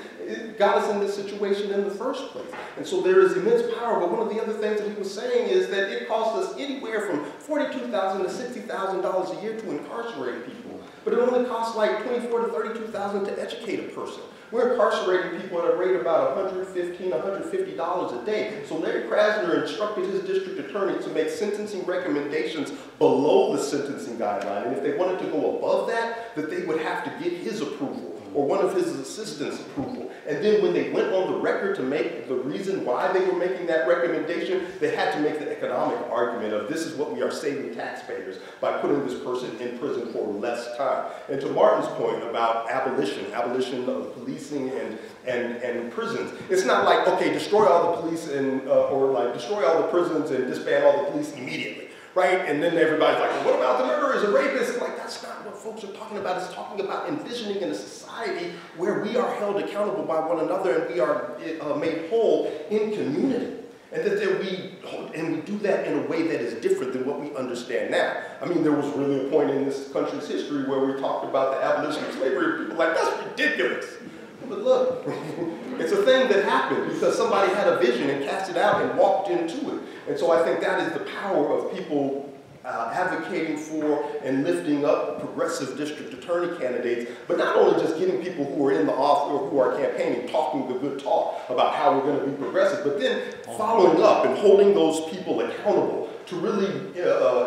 got us in this situation in the first place. And so there is immense power, but one of the other things that he was saying is that it costs us anywhere from $42,000 to $60,000 a year to incarcerate people. But it only costs like $24,000 to $32,000 to educate a person. We're incarcerating people at a rate of about $115, $150 a day. So Larry Krasner instructed his district attorney to make sentencing recommendations below the sentencing guideline. And if they wanted to go above that, that they would have to get his approval or one of his assistants' approval. And then when they went on the record to make the reason why they were making that recommendation, they had to make the economic argument of this is what we are saving taxpayers by putting this person in prison for less time. And to Martin's point about abolition of policing and prisons, it's not like, okay, destroy all the police and, or like destroy all the prisons and disband all the police immediately. Right? And then everybody's like, well, what about the murderers and rapists? And like, that's not what folks are talking about. It's talking about envisioning in a society where we are held accountable by one another and we are made whole in community. And that we do that in a way that is different than what we understand now. I mean, there was really a point in this country's history where we talked about the abolition of slavery, and people were like, that's ridiculous. But look, it's a thing that happened because somebody had a vision and cast it out and walked into it. And so I think that is the power of people advocating for and lifting up progressive district attorney candidates, but not only just getting people who are in the office or who are campaigning, talking the good talk about how we're going to be progressive, but then following up and holding those people accountable to really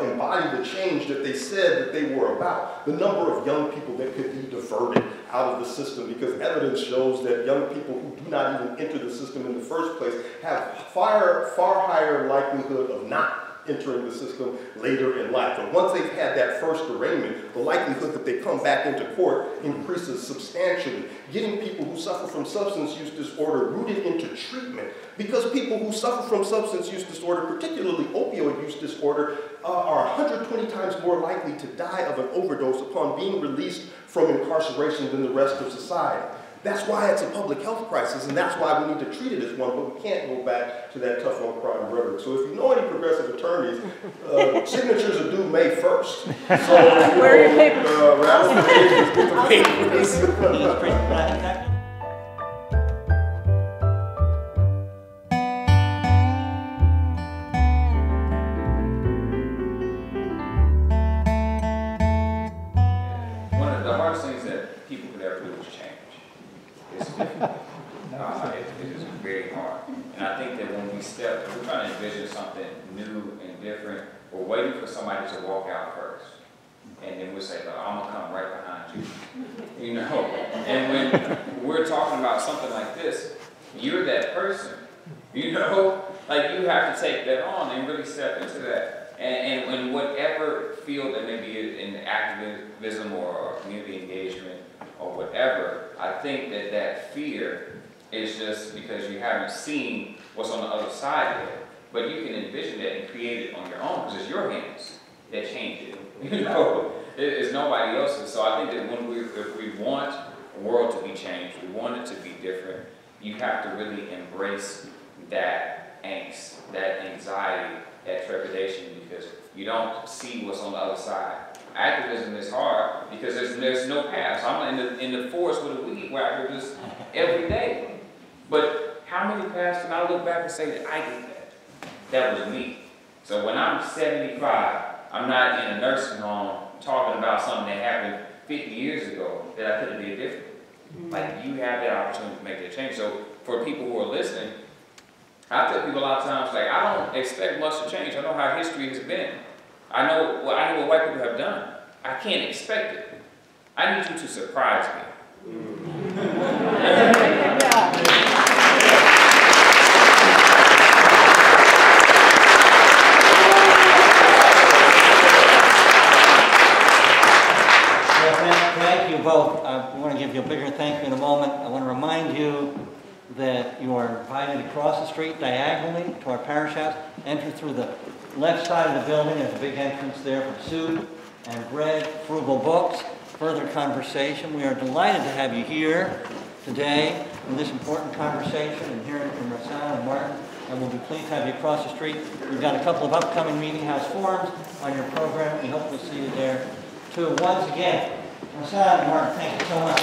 embody the change that they said that they were about. The number of young people that could be diverted out of the system, because evidence shows that young people who do not even enter the system in the first place have far higher likelihood of not entering the system later in life. And once they've had that first arraignment, the likelihood that they come back into court increases substantially. Getting people who suffer from substance use disorder rooted into treatment, because people who suffer from substance use disorder, particularly opioid use disorder, are 120 times more likely to die of an overdose upon being released from incarceration than the rest of society. That's why it's a public health crisis, and that's why we need to treat it as one, but we can't go back to that tough on crime rhetoric. So if you know any progressive attorneys, signatures are due May 1st. So, where are your papers? Get the papers. somebody to walk out first. And then we'll say, "Well, I'm gonna come right behind you." You know? And when we're talking about something like this, you're that person. You know? Like, you have to take that on and really step into that. And in whatever field that may be in activism or community engagement or whatever, I think that that fear is just because you haven't seen what's on the other side yet. But you can envision that and create it on your own, because it's your hands that change it. You know, it's nobody else's. So I think that if we want the world to be changed, we want it to be different, you have to really embrace that angst, that anxiety, that trepidation, because you don't see what's on the other side. Activism is hard because there's no path. So I'm in the forest with a weed whacker just every day. But how many paths can I look back and say that I did that? That was me. So when I'm 75, I'm not in a nursing home talking about something that happened 50 years ago that I could have did different. Like, you have that opportunity to make that change. So for people who are listening, I tell people a lot of times, like, I don't expect much to change. I know how history has been. I know what white people have done. I can't expect it. I need you to surprise me. Thank you both. I want to give you a bigger thank you in a moment. I want to remind you that you are invited across the street diagonally to our parish house. Enter through the left side of the building. There's a big entrance there for soup and bread, frugal books, further conversation. We are delighted to have you here today in this important conversation and hearing from Rahsaan and Martin. And we'll be pleased to have you across the street. We've got a couple of upcoming meeting house forums on your program. We hope we'll see you there too. Once again, Rahsaan and Martin, thank you so much.